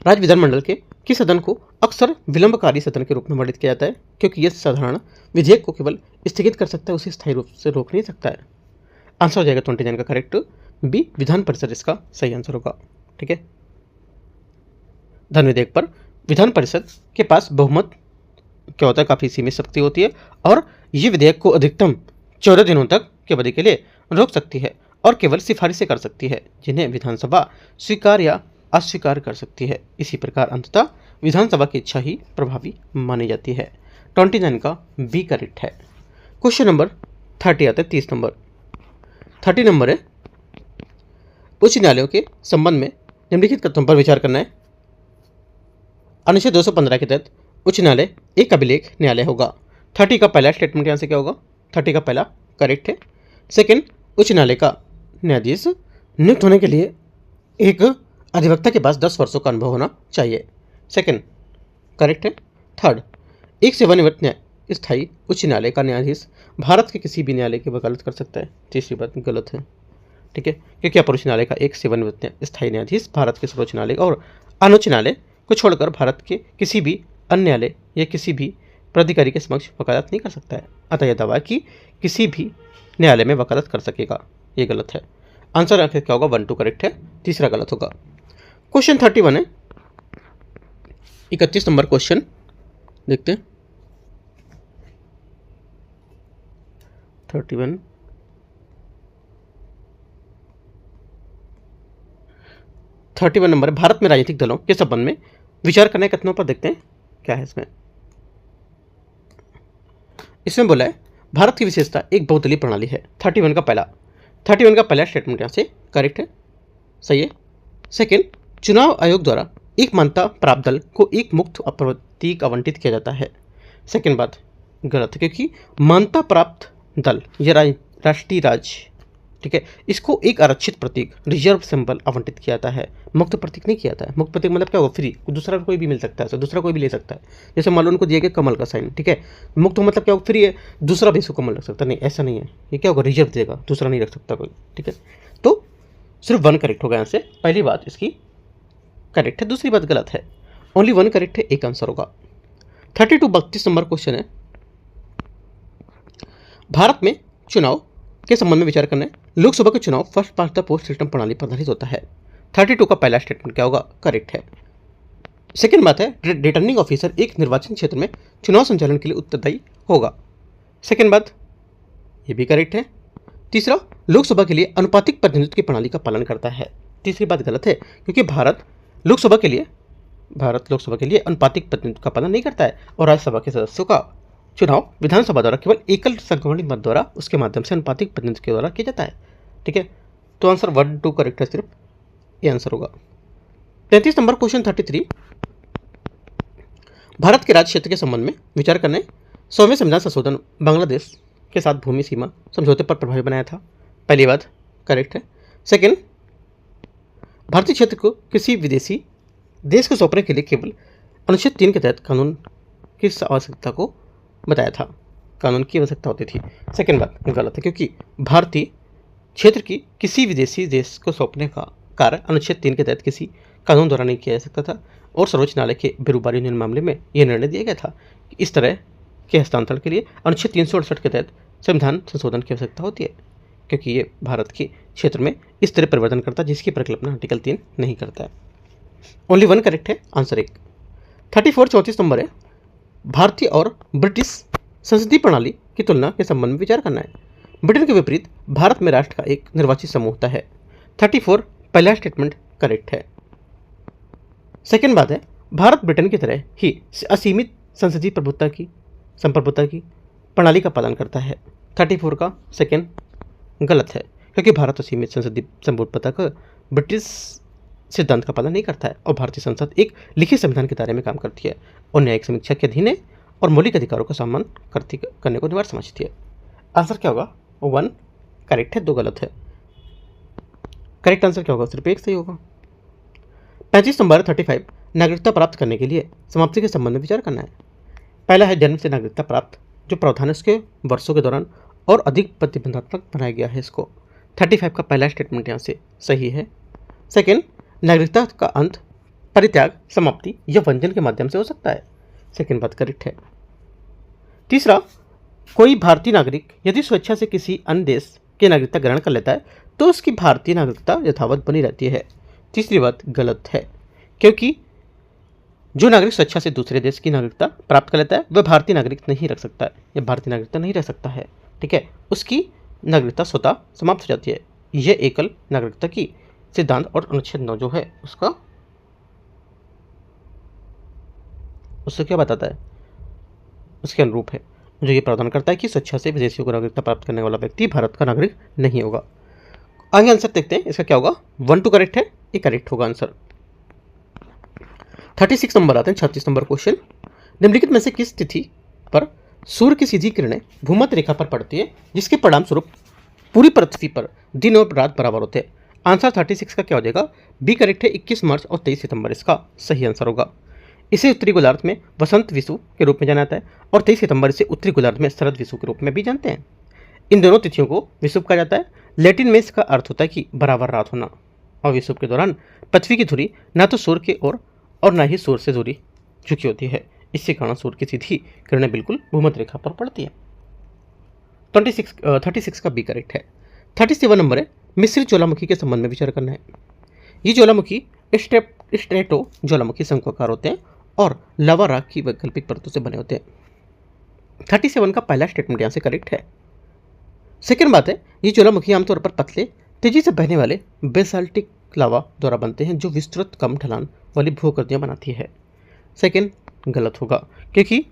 राज्य विधानमंडल के किस सदन को अक्सर विलंबकारी सदन के रूप में वर्णित किया जाता है? क्योंकि यह साधारण विधेयक को केवल स्थगित कर सकता है, उसे स्थायी रूप से रोक नहीं सकता है। आंसर हो जाएगा 29 का करेक्ट बी, विधान परिषद इसका सही आंसर होगा। ठीक है, धन्यवाद। पर विधान परिषद के पास बहुमत क्या होता है, काफी सीमित शक्ति होती है और ये विधेयक को अधिकतम 14 दिनों तक की अवधि के लिए रोक सकती है और केवल सिफारिशें कर सकती है जिन्हें विधानसभा स्वीकार या अस्वीकार कर सकती है। इसी प्रकार अंततः विधानसभा की इच्छा ही प्रभावी मानी जाती है। 29 का बी करेक्ट है। क्वेश्चन नंबर 30 आता है, 30 नंबर। 30 नंबर है, उच्च न्यायालयों के संबंध में निम्नलिखित कथनों पर विचार करना है। अनुच्छेद 215 के तहत उच्च न्यायालय एक अभिलेख न्यायालय होगा। 30 का पहला स्टेटमेंट यहाँ से क्या होगा, 30 का पहला करेक्ट है। सेकंड, उच्च न्यायालय का न्यायाधीश नियुक्त होने के लिए एक अधिवक्ता के पास 10 वर्षों का अनुभव होना चाहिए। सेकंड करेक्ट है। थर्ड, एक सेवानिवृत्त स्थायी उच्च न्यायालय का न्यायाधीश भारत के किसी भी न्यायालय की वकालत कर सकता है। तीसरी बात गलत है। ठीक है, क्योंकि अपर उच्च न्यायालय का एक सेवानिवृत्त स्थायी न्यायाधीश भारत के सर्वोच्च न्यायालय और अनुच्च न्यायालय को छोड़कर भारत के किसी भी अन्य न्यायालय या किसी भी प्राधिकारी के समक्ष वकालत नहीं कर सकता है। अतः यह दावा कि किसी भी न्यायालय में वकालत कर सकेगा, ये गलत है। आंसर आखिर क्या होगा, 1 2 करेक्ट है, तीसरा गलत होगा। क्वेश्चन 31 है, 31 नंबर क्वेश्चन देखते हैं। 31 नंबर, भारत में राजनीतिक दलों के संबंध में विचार करने के कथनों पर देखते हैं क्या है इसमें। इसमें बोला है भारत की विशेषता एक बहुदलीय प्रणाली है। 31 का पहला स्टेटमेंट यहाँ से करेक्ट है, सही है। सेकंड, चुनाव आयोग द्वारा एक मान्यता प्राप्त दल को एक मुक्त प्रतीक आवंटित किया जाता है। सेकंड बात गलत है, क्योंकि मान्यता प्राप्त दल ये राष्ट्रीय राज्य, ठीक है, इसको एक आरक्षित प्रतीक रिजर्व सिंबल आवंटित किया जाता है, मुक्त प्रतीक नहीं किया जाता है। मुक्त प्रतीक मतलब क्या होगा, फ्री, दूसरा कोई भी मिल सकता है, दूसरा कोई भी ले सकता है। जैसे मान लो उनको दिया गया कमल का साइन, ठीक है, मुक्त मतलब क्या होगा, फ्री है, दूसरा भी इसको कमल रख सकता नहीं, ऐसा नहीं है। ये क्या होगा, रिजर्व देगा, दूसरा नहीं रख सकता कोई। ठीक है, तो सिर्फ 1 करेक्ट होगा यहाँ से। पहली बात इसकी करेक्ट है, दूसरी बात गलत है। ओनली 1 करेक्ट है, एक आंसर होगा। 32 नंबर क्वेश्चन है, भारत में चुनाव के संबंध में विचार करना है। लोकसभा के चुनाव first past the post system प्रणाली पर आधारित होता है। 32 का पहला स्टेटमेंट क्या होगा, करेक्ट है। सेकंड बात है, रिटर्निंग ऑफिसर एक निर्वाचन क्षेत्र में चुनाव संचालन के लिए उत्तरदायी होगा। सेकंड बात ये भी करेक्ट है। तीसरा, लोकसभा के लिए अनुपातिक प्रतिनिधित्व की प्रणाली का पालन करता है। तीसरी बात गलत है, क्योंकि भारत लोकसभा के लिए अनुपातिक प्रतिनिधित्व का पालन नहीं करता है और राज्यसभा के सदस्यों का चुनाव विधानसभा द्वारा केवल एकल संख्याबल मत द्वारा उसके माध्यम से अनुपातिक प्रतिनिधित्व के द्वारा किया जाता है। ठीक है, तो आंसर 1 2 करेक्ट है, सिर्फ ये आंसर होगा। 33 नंबर क्वेश्चन 33, भारत के राज्य क्षेत्र के संबंध में विचार करने। 100वें संविधान संशोधन बांग्लादेश के साथ भूमि सीमा समझौते पर प्रभावी बनाया था। पहली बात करेक्ट है। सेकंड, भारतीय क्षेत्र को किसी विदेशी देश को सौंपने के लिए केवल अनुच्छेद 3 के तहत कानून की आवश्यकता को बताया था, कानून की आवश्यकता होती थी। सेकंड बात गलत है, क्योंकि भारतीय क्षेत्र की किसी विदेशी देश को सौंपने का कार्य अनुच्छेद 3 के तहत किसी कानून द्वारा नहीं किया जा सकता था और सर्वोच्च न्यायालय के बिरुबारी यूनियन मामले में यह निर्णय दिया गया था कि इस तरह के हस्तांतरण के लिए अनुच्छेद 368 के तहत संविधान संशोधन की आवश्यकता होती है, क्योंकि ये भारत के क्षेत्र में इस तरह परिवर्तन करता है जिसकी परिकल्पना आर्टिकल 3 नहीं करता है। ओनली 1 करेक्ट है, आंसर 1। 34 नंबर है, भारतीय और ब्रिटिश संसदीय प्रणाली की तुलना के संबंध में विचार करना है। ब्रिटेन के विपरीत भारत में राष्ट्र का एक निर्वाचित समूह होता है। 34 पहला स्टेटमेंट करेक्ट है। सेकंड बात है, भारत ब्रिटेन की तरह ही असीमित संसदीय संप्रभुता की प्रणाली का पालन करता है। 34 का सेकंड गलत है, क्योंकि भारत असीमित संसदीय संप्रभुता का ब्रिटिश सिद्धांत का पालन नहीं करता है और भारतीय संसद एक लिखित संविधान के दायरे में काम करती है और न्यायिक समीक्षा के अधीन है और मौलिक अधिकारों का सम्मान करने को अनिवार्य समझती है। आंसर क्या होगा, 1 करेक्ट है, 2 गलत है। करेक्ट आंसर क्या होगा, सिर्फ 1 सही होगा। 35 नंबर 35, नागरिकता प्राप्त करने के लिए समाप्ति के संबंध में विचार करना है। पहला है, जन्म से नागरिकता प्राप्त जो प्रावधान उसके वर्षों के दौरान और अधिक प्रतिबंधात्मक बनाया गया है इसको। 35 का पहला स्टेटमेंट यहाँ से सही है। सेकेंड, नागरिकता का अंत परित्याग, समाप्ति या वंचन के माध्यम से हो सकता है। सेकेंड बात करेक्ट है। तीसरा, कोई भारतीय नागरिक यदि स्वेच्छा से किसी अन्य देश की नागरिकता ग्रहण कर लेता है तो उसकी भारतीय नागरिकता यथावत बनी रहती है। तीसरी बात गलत है, क्योंकि जो नागरिक स्वेच्छा से दूसरे देश की नागरिकता प्राप्त कर लेता है वह भारतीय नागरिक नहीं रख सकता है या भारतीय नागरिकता नहीं रह सकता है। ठीक है, उसकी नागरिकता स्वतः समाप्त हो जाती है। यह एकल नागरिकता की सिद्धांत और अनुच्छेद 9 जो है उससे क्या बताता है, उसके अनुरूप है, जो ये प्रावधान करता है कि स्वेच्छा से विदेशियों को नागरिकता प्राप्त करने वाला व्यक्ति भारत का नागरिक नहीं होगा। आगे आंसर देखते हैं, इसका क्या होगा। 1 2 करेक्ट है, ये करेक्ट होगा आंसर। 36 नंबर आते हैं, 36 नंबर क्वेश्चन। निम्नलिखित में से किस तिथि पर सूर्य की सीधी किरणें भूमध्य रेखा पर पड़ती है जिसके परिणाम स्वरूप पूरी पृथ्वी पर दिन और रात बराबर होते हैं। आंसर 36 का क्या हो जाएगा, बी करेक्ट है। 21 मार्च और 23 सितंबर इसका सही आंसर होगा। इसे उत्तरी गोलार्ध में वसंत विषु के रूप में जाना जाता है और 23 सितंबर इसे उत्तरी गोलार्ध में शरद विषु के रूप में भी जानते हैं। इन दोनों तिथियों को विषुव कहा जाता है। लैटिन में इसका अर्थ होता है कि बराबर रात होना। और विषुव के दौरान पृथ्वी की धुरी न तो सूर्य की ओर और न ही सूर्य से धुरी झुकी होती है। इसके कारण सूर्य की सीधी किरणें बिल्कुल भूमध्य रेखा पर पड़ती है। 36 का बी करेक्ट है। 37 नंबर है, मिश्रित ज्वालामुखी के संबंध में विचार करना है। ये ज्वालामुखी स्ट्रेटो ज्वालामुखी शंक्वाकार होते हैं और लावा राख की वैकल्पिक परतों से बने होते हैं। 37 का पहला स्टेटमेंट यहाँ से करेक्ट है। सेकेंड बात है, ये ज्वालामुखी आमतौर पर पतले तेजी से बहने वाले बेसाल्टिक लावा द्वारा बनते हैं जो विस्तृत कम ढलान वाली भूआकृतियां बनाती है। सेकेंड गलत होगा, क्योंकि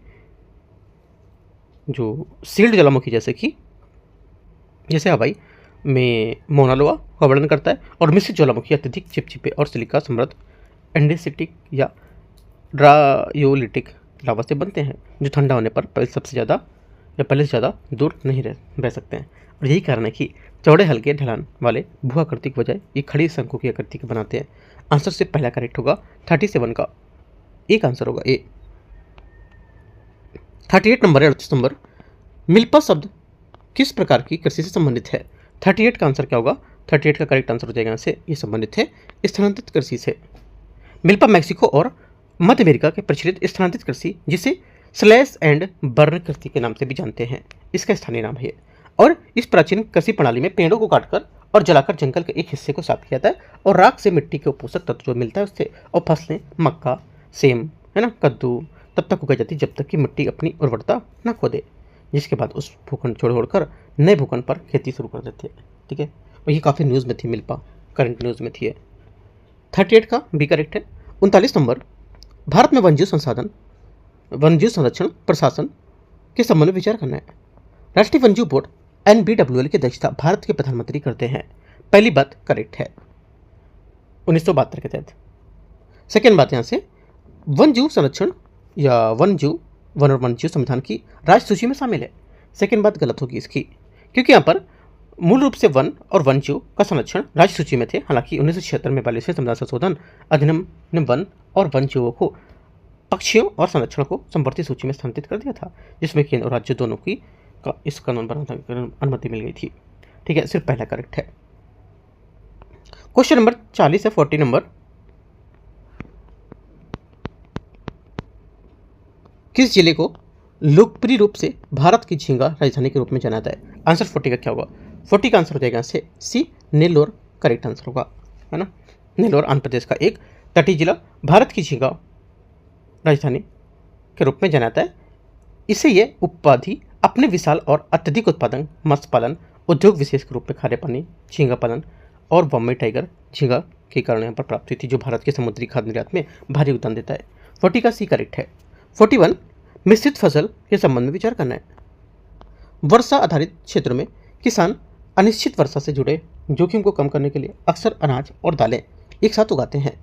जो सील्ड ज्वालामुखी जैसे हवाई में मोना लोआ का वर्णन करता है और मिश्रित ज्वालामुखी अत्यधिक चिपचिपे और सिलिका समृद्ध एंडेसिटिक या ड्रायोलिटिक लावा से बनते हैं जो ठंडा होने पर पहले से ज़्यादा दूर नहीं रह सकते हैं। और यही कारण है कि चौड़े हल्के ढलान वाले भूआकृति की बजाय ये खड़ी शंकु की आकृति के बनाते हैं। आंसर से पहला करेक्ट होगा। 37 का एक आंसर होगा ए। 38 नंबर है, 38 नंबर। मिल्पा शब्द किस प्रकार की कृषि से संबंधित है। 38 का आंसर क्या होगा, 38 का करेक्ट आंसर हो जाएगा। यहाँ से ये संबंधित है स्थानांतरित कृषि से। मिल्पा मैक्सिको और मध्य अमेरिका के प्रचलित स्थानांतरित कृषि जिसे स्लैश एंड बर्न कृषि के नाम से भी जानते हैं, इसका स्थानीय नाम है। और इस प्राचीन कृषि प्रणाली में पेड़ों को काटकर और जलाकर जंगल के एक हिस्से को साफ किया जाता है और राख से मिट्टी के पोषक तत्व जो मिलता है उससे और फसलें मक्का सेम है ना कद्दू तब तक उगाई जाती जब तक कि मिट्टी अपनी उर्वरता न खो दे, जिसके बाद उस भूखंड छोड़कर नए भूखंड पर खेती शुरू कर देती है। ठीक है, और ये काफ़ी न्यूज़ में थी, मिल्पा करंट न्यूज़ में थी। 38 का बी करेक्ट है। 39 नंबर, भारत में वन्यजीव संरक्षण प्रशासन के संबंध में विचार करना है। राष्ट्रीय वन्यजीव बोर्ड NBWL की अध्यक्षता भारत के प्रधानमंत्री करते हैं। पहली बात करेक्ट है 1972 के तहत। सेकेंड बात यहाँ से वन्यजीव संरक्षण या वन और वन्यजीव संविधान की राज्य सूची में शामिल है। सेकेंड बात गलत होगी इसकी, क्योंकि यहाँ पर मूल रूप से वन और वन्यजीव का संरक्षण राज्य सूची में थे। हालांकि 1976 में 42वें संविधान संशोधन अधिनियम ने वन और वन्यजीवों को पक्षियों और संरक्षण को संवर्धित सूची में स्थानांतरित कर दिया था, जिसमें केंद्र और राज्य दोनों की इस कानून बनाने अनुमति मिल गई थी। ठीक है, सिर्फ पहला करेक्ट है। क्वेश्चन नंबर 40 है, 40 नंबर। किस जिले को लोकप्रिय रूप से भारत की झींगा राजधानी के रूप में जाना जाता है। आंसर 40 का क्या होगा, 40 का आंसर हो जाएगा से सी नेल्लोर करेक्ट आंसर होगा, है ना। नेल्लोर आंध्र प्रदेश का एक तटीय जिला भारत की झींगा राजधानी के रूप में जाना जाता है। इसे ये उपाधि अपने विशाल और अत्यधिक उत्पादन मत्स्य पालन उद्योग विशेष के रूप में खारे पानी झींगा पालन और बॉम्बे टाइगर झींगा के कारण यहाँ पर प्राप्त हुई थी, जो भारत के समुद्री खाद्य निर्यात में भारी योगदान देता है। 40 का सी करेक्ट है। 41 मिश्रित फसल के संबंध में विचार करना है। वर्षा आधारित क्षेत्रों में किसान अनिश्चित वर्षा से जुड़े जोखिम को कम करने के लिए अक्सर अनाज और दालें एक साथ उगाते हैं।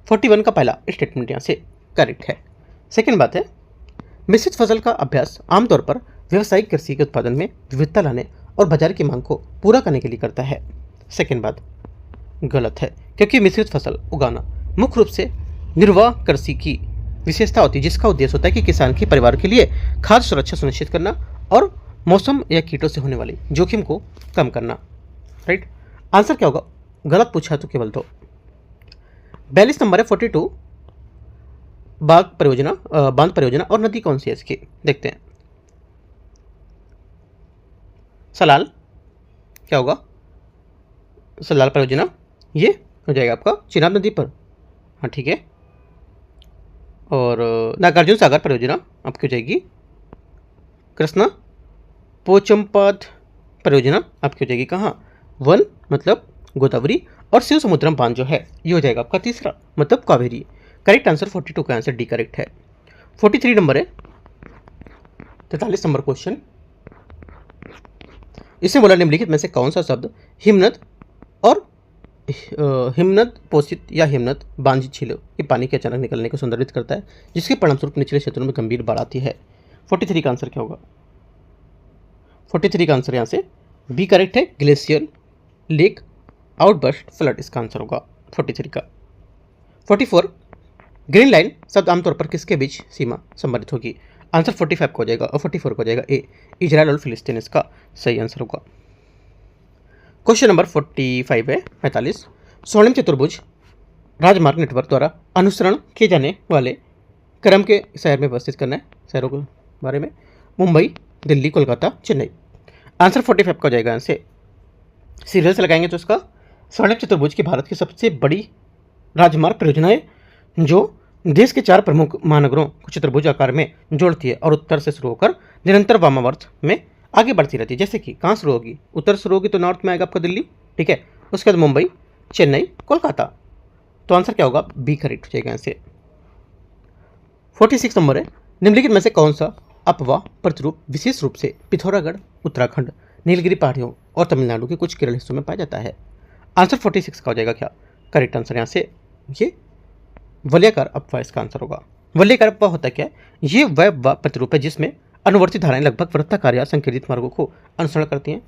41 का पहला स्टेटमेंट यहाँ से करेक्ट है। सेकेंड बात है, मिश्रित फसल का अभ्यास आमतौर पर व्यावसायिक कृषि के उत्पादन में विविधता लाने और बाजार की मांग को पूरा करने के लिए करता है। सेकेंड बात गलत है, क्योंकि मिश्रित फसल उगाना मुख्य रूप से निर्वाह कृषि की विशेषता होती है, जिसका उद्देश्य होता है कि किसान के परिवार के लिए खाद्य सुरक्षा सुनिश्चित करना और मौसम या कीटों से होने वाली जोखिम को कम करना। राइट, आंसर क्या होगा, गलत पूछा तो केवल दो। 42 नंबर है 42 बांध परियोजना और नदी कौन सी है इसकी देखते हैं। सलाल, क्या होगा, सलाल परियोजना, ये हो जाएगा आपका चिनाब नदी पर। हाँ ठीक है। और नागार्जुन सागर परियोजना आपकी हो जाएगी कृष्णा पोचमपद परियोजना आपकी हो जाएगी कहाँ, वन मतलब गोदावरी, और शिव समुद्रम बांध जो है ये हो जाएगा आपका तीसरा मतलब कावेरी। करेक्ट आंसर 42 का आंसर डी करेक्ट है। 43 नंबर है, 43 नंबर क्वेश्चन। इसमें बोला निम्नलिखित में से कौन सा शब्द हिमनद और हिमनद पोषित या हिमनद बांझी झील ये पानी के अचानक निकलने को संदर्भित करता है, जिसके परिणामस्वरूप निचले क्षेत्रों में गंभीर बाढ़ आती है। 43 का आंसर क्या होगा, 43 का आंसर यहाँ से बी करेक्ट है, ग्लेशियर लेक आउटबर्स्ट फ्लड इसका आंसर होगा 43 का। 44 ग्रीन लाइन शब्द आमतौर पर किसके बीच सीमा संबंधित होगी, आंसर 45 का हो जाएगा और 44 का हो जाएगा ए, इजराइल और फिलिस्तीन इसका सही आंसर होगा। क्वेश्चन नंबर 45 है 45, स्वर्णिम चतुर्भुज राजमार्ग नेटवर्क द्वारा अनुसरण किए जाने वाले क्रम के शहर में व्यवस्थित करना है, शहरों के बारे में, मुंबई, दिल्ली, कोलकाता, चेन्नई। आंसर 45 का हो जाएगा। यहाँ से सीरियल से लगाएंगे तो इसका स्वर्णिम चतुर्भुज की भारत की सबसे बड़ी राजमार्ग परियोजना है, जो देश के 4 प्रमुख महानगरों को चतुर्भुज आकार में जोड़ती है और उत्तर से शुरू होकर निरंतर वामावर्त में आगे बढ़ती रहती है। जैसे कि कहाँ शुरू होगी, उत्तर शुरू होगी तो नॉर्थ में आएगा आपका दिल्ली, ठीक है, उसके बाद मुंबई, चेन्नई, कोलकाता। तो आंसर क्या होगा, बी करेक्ट हो जाएगा यहाँ से। 46 नंबर है, निम्नलिखित में से कौन सा अपवाह प्रतिरूप विशेष रूप से पिथौरागढ़, उत्तराखंड, नीलगिरी पहाड़ियों और तमिलनाडु के कुछ केरल हिस्सों में पाया जाता है। आंसर 46 का हो जाएगा क्या, करेक्ट आंसर यहाँ से ये वलयाकार अपवाह इसका आंसर होगा। वलयाकार अपवाह होता क्या है, ये वह प्रतिरूप है जिसमें अनुवर्ती धाराएं लगभग वृत्ताकार या संकीर्णित मार्गों को अनुसरण करती हैं।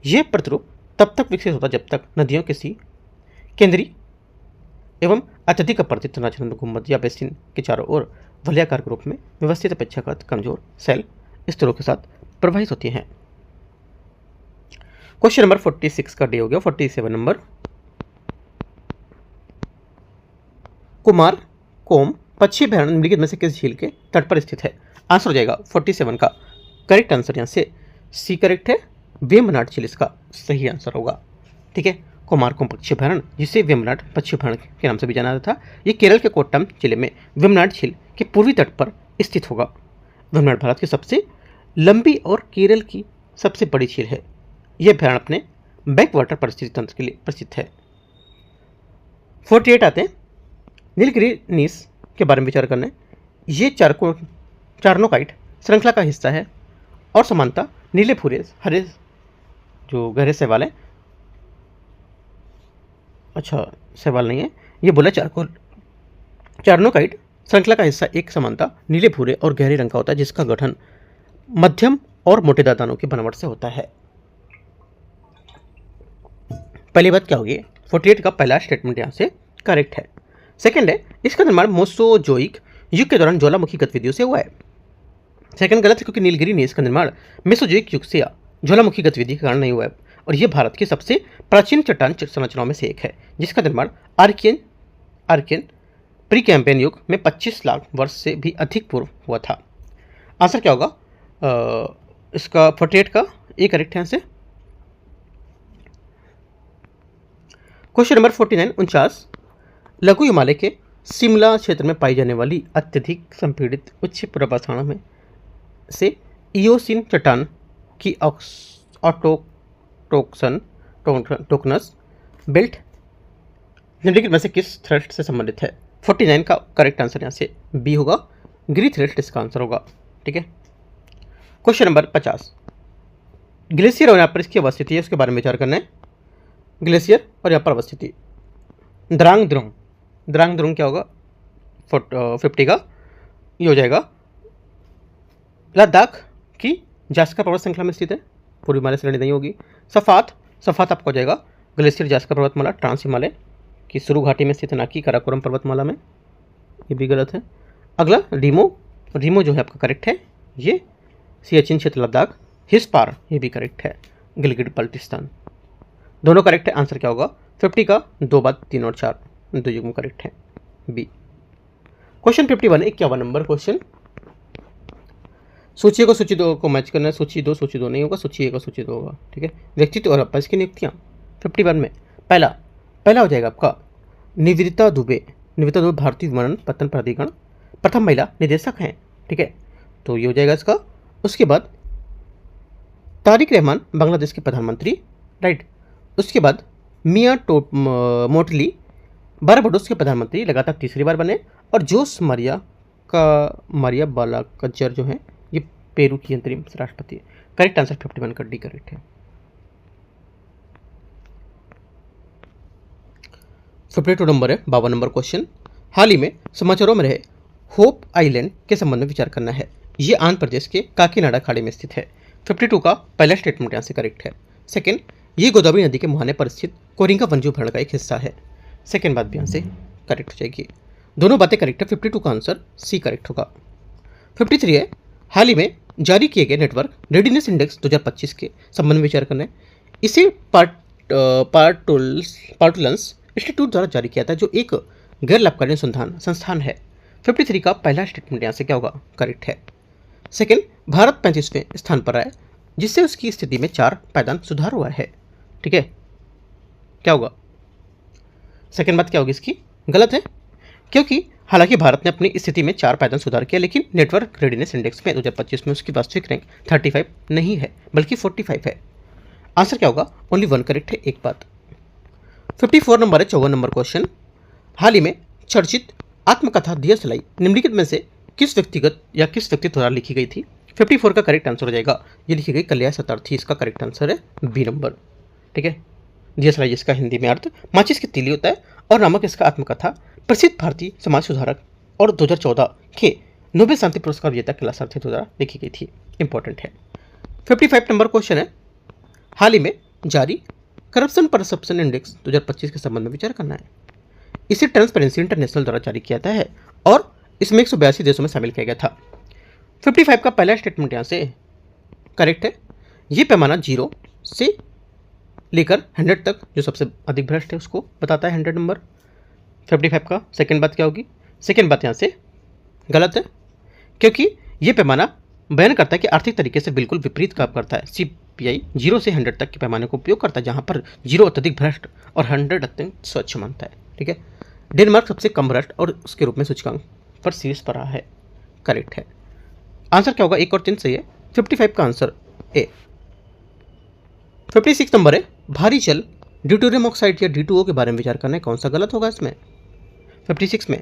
यह प्रतिरूप तब तक विकसित होता जब तक नदियों किसी केंद्रीय एवं अत्यधिक अपवर्तित संरचना गुंबद या बेसिन के चारों ओर वलयाकार के रूप में व्यवस्थित अपेक्षाकृत कमजोर सेल स्तरों के साथ प्रवाहित होती हैं। क्वेश्चन नंबर 46 का डी हो गया। 47 नंबर, कुमार कोम पश्चिमी अभयारण्य निम्नलिखित में से किस झील के तट पर स्थित है, आंसर हो जाएगा 47 का करेक्ट आंसर यहाँ से सी करेक्ट है, वेम्बनाड झील इसका सही आंसर होगा, ठीक है। कुमारकोम पश्चिमी अभयारण्य जिसे वेम्बनाड पश्चिमी अभयारण्य के नाम से भी जाना जाता था, ये केरल के कोट्टम जिले में वेम्बनाड झील के पूर्वी तट पर स्थित होगा। वेम्बनाड भारत की सबसे लंबी और केरल की सबसे बड़ी झील है। यह अभयारण्य अपने बैक वाटर परिस्थिति तंत्र के लिए प्रसिद्ध है। 48 आते हैं, नीलगिरी नीस के बारे में विचार करने। ये चार्नोकाइट श्रृंखला का हिस्सा है और समानता नीले भूरे हरे जो गहरे शैवाल है, अच्छा शैवाल नहीं है, ये बोला चार्नोकाइट श्रृंखला का हिस्सा एक समानता नीले भूरे और गहरे रंग का होता है, जिसका गठन मध्यम और मोटे दादानों की बनावट से होता है। पहली बात क्या होगी, 48 का पहला स्टेटमेंट यहाँ से करेक्ट है। सेकंड है, इसका निर्माण मोसोजोइक युग के दौरान ज्वालामुखी गतिविधियों से हुआ है। सेकंड गलत है, क्योंकि नीलगिरी नीस का निर्माण मेसोजोइक युग से ज्वालामुखी गतिविधि के कारण नहीं हुआ है, और यह भारत की सबसे प्राचीन चट्टान संरचनाओं में से एक है, जिसका निर्माण आर्कियन प्री-कैम्ब्रियन युग में 25 लाख वर्ष से भी अधिक पूर्व हुआ था। आंसर क्या होगा, इसका 48 का ए करेक्ट है। आंसर क्वेश्चन नंबर 49 49, लघु हिमालय के शिमला क्षेत्र में पाई जाने वाली अत्यधिक संपीड़ित उच्च पर्वतश्रेणी में से इयोसीन चट्टान की टोकनस बेल्ट निम्नलिखित में से किस थ्रस्ट से संबंधित है। 49 का करेक्ट आंसर यहाँ से बी होगा, ग्री थ्रस्ट इसका आंसर होगा, ठीक है। क्वेश्चन नंबर 50, ग्लेशियर और यहाँ पर इसकी अवस्थिति है उसके बारे में विचार करना है। ग्लेशियर और यहाँ पर अवस्थिति, द्रांग द्रोंग क्या होगा, 50 का ये हो जाएगा लद्दाख की जास्कर पर्वत श्रृंखला में स्थित है, पूर्व हिमालय श्रेणी नहीं होगी। सफात आपको हो जाएगा ग्लेशियर जास्कर पर्वतमाला ट्रांस हिमालय की शुरू घाटी में स्थित है, ना कि काराकोरम पर्वतमाला में, ये भी गलत है। अगला रीमो जो है आपका करेक्ट है, ये सियाचिन क्षेत्र लद्दाख। हिस्पार ये भी करेक्ट है, गिलगिट बल्टिस्तान, दोनों करेक्ट है। आंसर क्या होगा, 50 का 2 बात 3 और 4 दो युग्म करेक्ट है, बी। क्वेश्चन 51 51 नंबर क्वेश्चन, सूची 1 और सूची 2 को मैच करना है, सूची 2 नहीं होगा, सूची 1 और सूची 2 होगा, ठीक है। व्यक्तित्व और अभ्यास की नियुक्तियाँ 51 में पहला हो जाएगा आपका निवेदिता दुबे। निवेदिता दुबे भारतीय विमानन पत्तन प्राधिकरण प्रथम महिला निदेशक हैं, ठीक है, तो ये हो जाएगा इसका। उसके बाद तारिक रहमान बांग्लादेश के प्रधानमंत्री, राइट। उसके बाद मियाँ मोटली बारबाडोस के प्रधानमंत्री लगातार तीसरी बार बने। और जोस मारिया बालाकजर जो है ये पेरू की अंतरिम राष्ट्रपति है। करेक्ट आंसर 51 का डी करेक्ट है। 52 नंबर है, 52 नंबर क्वेश्चन। हाल ही में समाचारों में रहे होप आइलैंड के संबंध में विचार करना है। ये आंध्र प्रदेश के काकीनाडा खाड़ी में स्थित है। 52 का पहला स्टेटमेंट यहाँ से करेक्ट है। सेकंड, ये गोदावरी नदी के मुहाने पर स्थित कोरिंगा वन्यजीव का एक हिस्सा है। सेकंड बात भी यहाँ से करेक्ट हो जाएगी। दोनों बातें करेक्ट है। 52 का आंसर सी करेक्ट होगा। 53 है, हाल ही में जारी किए गए नेटवर्क रेडीनेस इंडेक्स 2025 के संबंध में विचार करना है। इसे पार्टुलेंस इंस्टीट्यूट द्वारा जारी किया था, जो एक गैर लाभकारी अनुसंधान संस्थान है। 53 का पहला स्टेटमेंट यहाँ से क्या होगा, करेक्ट है। सेकंड, भारत 35वें स्थान पर है, जिससे उसकी स्थिति में 4 पायदान सुधार हुआ है, ठीक है। क्या होगा सेकंड बात, क्या होगी इसकी, गलत है, क्योंकि हालांकि भारत ने अपनी स्थिति में 4 पायदान सुधार किया, लेकिन नेटवर्क रेडीनेस इंडेक्स में 2025 में उसकी वास्तविक रैंक 35 नहीं है बल्कि 45 है। आंसर क्या होगा, ओनली 1 करेक्ट है, एक बात। 54 नंबर है, 54 नंबर क्वेश्चन। हाल ही में चर्चित आत्मकथा दिया सलाई निम्नलिखित में से किस व्यक्तिगत या किस व्यक्ति द्वारा लिखी गई थी। 54 का करेक्ट आंसर हो जाएगा, ये लिखी गई कल्याण शतार्थी, इसका करेक्ट आंसर है बी नंबर, ठीक है। दिया सलाई जिसका हिंदी में अर्थ माचिस की तीली होता है, और नामक इसका आत्मकथा प्रसिद्ध भारतीय समाज सुधारक और 2014 के नोबेल शांति पुरस्कार विजेता कैलाश सारथी द्वारा लिखी गई थी। इंपॉर्टेंट है। 55 नंबर क्वेश्चन है, हाल ही में जारी करप्शन परसेप्शन इंडेक्स 2025 के संबंध में विचार करना है। इसे ट्रांसपेरेंसी इंटरनेशनल द्वारा जारी किया जाता है और इसमें 182 देशों में शामिल किया गया था। 55 का पहला स्टेटमेंट यहाँ से करेक्ट है। ये पैमाना 0 से लेकर 100 तक जो सबसे अधिक भ्रष्ट है उसको बताता है 100 नंबर। 55 का सेकंड बात क्या होगी, सेकंड बात यहाँ से गलत है, क्योंकि ये पैमाना बयान करता है कि आर्थिक तरीके से बिल्कुल विपरीत काम करता है। CPI 0 से 100 तक के पैमाने को उपयोग करता है, जहाँ पर 0 अत्यधिक भ्रष्ट और 100 अत्यंत स्वच्छ मानता है, ठीक है। डेनमार्क सबसे कम भ्रष्ट और उसके रूप में सूचकांक पर शीर्ष पर रहा है, करेक्ट है। आंसर क्या होगा, 1 और 3 सही है। 55 का आंसर ए। 56 नंबर है, भारी जल ड्यूटेरियम ऑक्साइड या D2O के बारे में विचार करना है, कौन सा गलत होगा इसमें। 56 में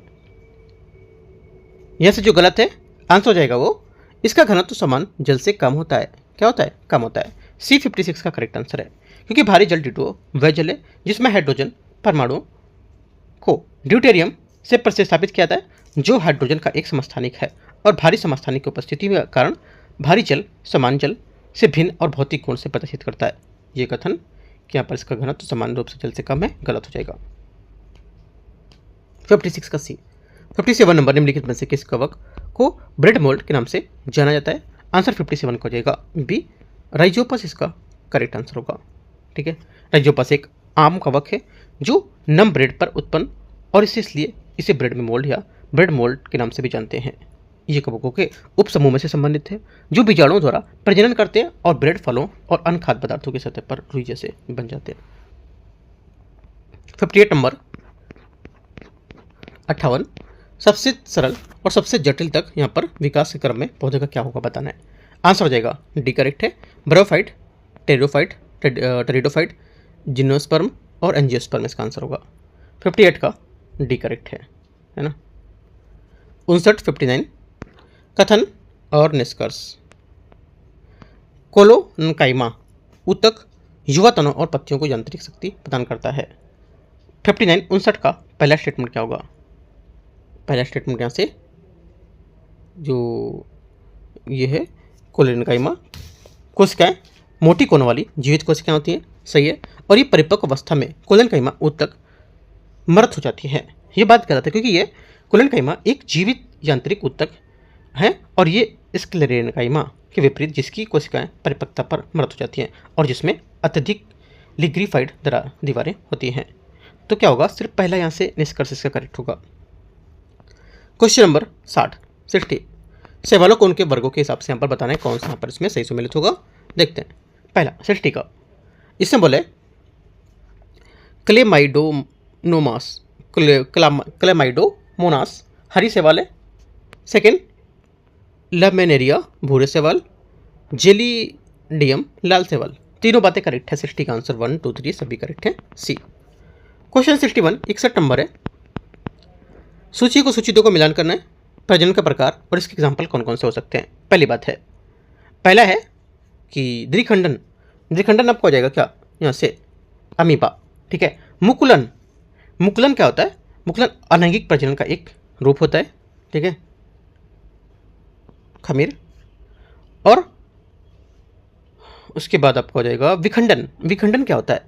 यह से जो गलत है आंसर हो जाएगा वो, इसका घनत्व समान जल से कम होता है। क्या होता है, कम होता है। सी 56 का करेक्ट आंसर है, क्योंकि भारी जल D2O वह जल है जिसमें हाइड्रोजन परमाणु को ड्यूटेरियम से प्रतिस्थापित किया जाता है, जो हाइड्रोजन का एक समस्थानिक है, और भारी समस्थानिक की उपस्थिति के कारण भारी जल समान जल से भिन्न और भौतिक गुण से प्रदर्शित करता है। ये कथन कि यहाँ पर इसका घनत्व समान रूप से जल से कम है, गलत हो जाएगा। 56 का सी। 57 नंबर, निम्नलिखित में से किस कवक को ब्रेड मोल्ड के नाम से जाना जाता है। आंसर 57 का हो जाएगा बी, राइजोपस इसका करेक्ट आंसर होगा, ठीक है। राइजोपस एक आम कवक है जो नम ब्रेड पर उत्पन्न, और इसलिए इसे ब्रेड में मोल्ड या ब्रेड मोल्ड के नाम से भी जानते हैं। ये कवकों के उप समूह में से संबंधित है जो बीजाणुओं द्वारा प्रजनन करते हैं और ब्रेड फलों और अन्य खाद्य पदार्थों की सतह पर रुई जैसे बन जाते हैं। 58 नंबर, 58 सबसे सरल और सबसे जटिल तक यहाँ पर विकास के क्रम में पौधे का क्या होगा बताना है। आंसर हो जाएगा डी करेक्ट है, ब्रायोफाइट, टेरिडोफाइट, टेरिडोफाइट, जिम्नोस्पर्म और एंजियोस्पर्म इसका आंसर होगा। 58 का डी करेक्ट है ना। 59 कथन और निष्कर्ष। कोलोनकाइमा ऊतक युवा तनों और पत्तियों को यांत्रिक शक्ति प्रदान करता है। 59 का पहला स्टेटमेंट क्या होगा, पहला स्टेटमेंट यहाँ से जो ये है कोलोनकाइमा कोशिकाएं मोटी कोनों वाली जीवित कोशिकाएं होती हैं, सही है। और ये परिपक्व अवस्था में कोलोनकाइमा ऊतक मृत हो जाती है। ये बात गलत है, क्योंकि ये कोलोनकाइमा एक जीवित यांत्रिक ऊतक है, और ये स्क्लेरेनकाइमा के विपरीत जिसकी कोशिकाएं परिपक्वता पर मृत हो जाती हैं और जिसमें अत्यधिक लिग्रीफाइड दीवारें होती हैं। तो क्या होगा, सिर्फ पहला यहाँ से निष्कर्ष इसका करेक्ट होगा। क्वेश्चन नंबर 60 सवालों को उनके वर्गों के हिसाब से यहाँ पर बताना है कौन सा यहाँ पर इसमें सही सम्मिलित होगा। देखते हैं। पहला सृष्टि का, इसमें बोले क्लेमाइडोनोमास, क्लेमाइडोमोनास हरी शैवाल है। सेकेंड लमेनेरिया भूरे शैवाल, जेलीडियम लाल शैवाल। तीनों बातें करेक्ट है। सृष्टि का आंसर 1, 2, 3 सभी करेक्ट है। सी। क्वेश्चन 61 61 नंबर है। सूची को सूची 2 को मिलान करना है, प्रजनन का प्रकार और इसके एग्जाम्पल कौन कौन से हो सकते हैं। पहली बात है, पहला है कि द्विखंडन, द्विखंडन आपको हो जाएगा क्या यहाँ से अमीबा, ठीक है। मुकुलन, मुकुलन क्या होता है, मुकुलन अनैंगिक प्रजनन का एक रूप होता है, ठीक है, खमीर। और उसके बाद आपको हो जाएगा विखंडन, विखंडन क्या होता है,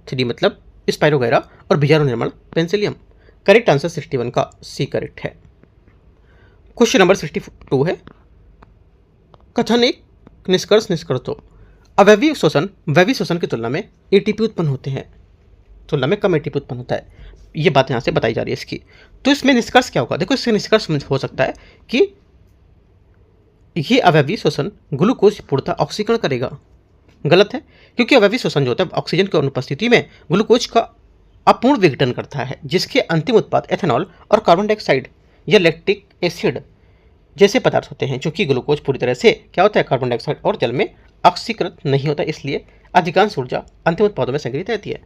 3D मतलब स्पाइरोगैरा और बीजाणु निर्माण पेंसिलियम। करेक्ट आंसर 61 का सी करेक्ट है। क्वेश्चन नंबर 62 है, कथन एक निष्कर्ष निष्कर्ष दो। अवयवी शोषण वैवी शोषण की तुलना में एटीपी उत्पन्न होते हैं, तुलना में कम एटीपी उत्पन्न होता है, ये बात यहाँ से बताई जा रही है इसकी। तो इसमें निष्कर्ष क्या होगा, देखो इससे निष्कर्ष हो सकता है कि ये अवयवी शोषण ग्लूकोज पूर्णतः ऑक्सीकरण करेगा। गलत है, क्योंकि अवयवी शोषण जो होता है ऑक्सीजन की अनुपस्थिति में ग्लूकोज का अपूर्ण विघटन करता है, जिसके अंतिम उत्पाद एथेनॉल और कार्बन डाइऑक्साइड या लैक्टिक एसिड जैसे पदार्थ होते हैं, क्योंकि ग्लूकोज पूरी तरह से क्या होता है कार्बन डाइऑक्साइड और जल में ऑक्सीकृत नहीं होता, इसलिए अधिकांश ऊर्जा अंतिम उत्पादों में संग्रहित रहती है।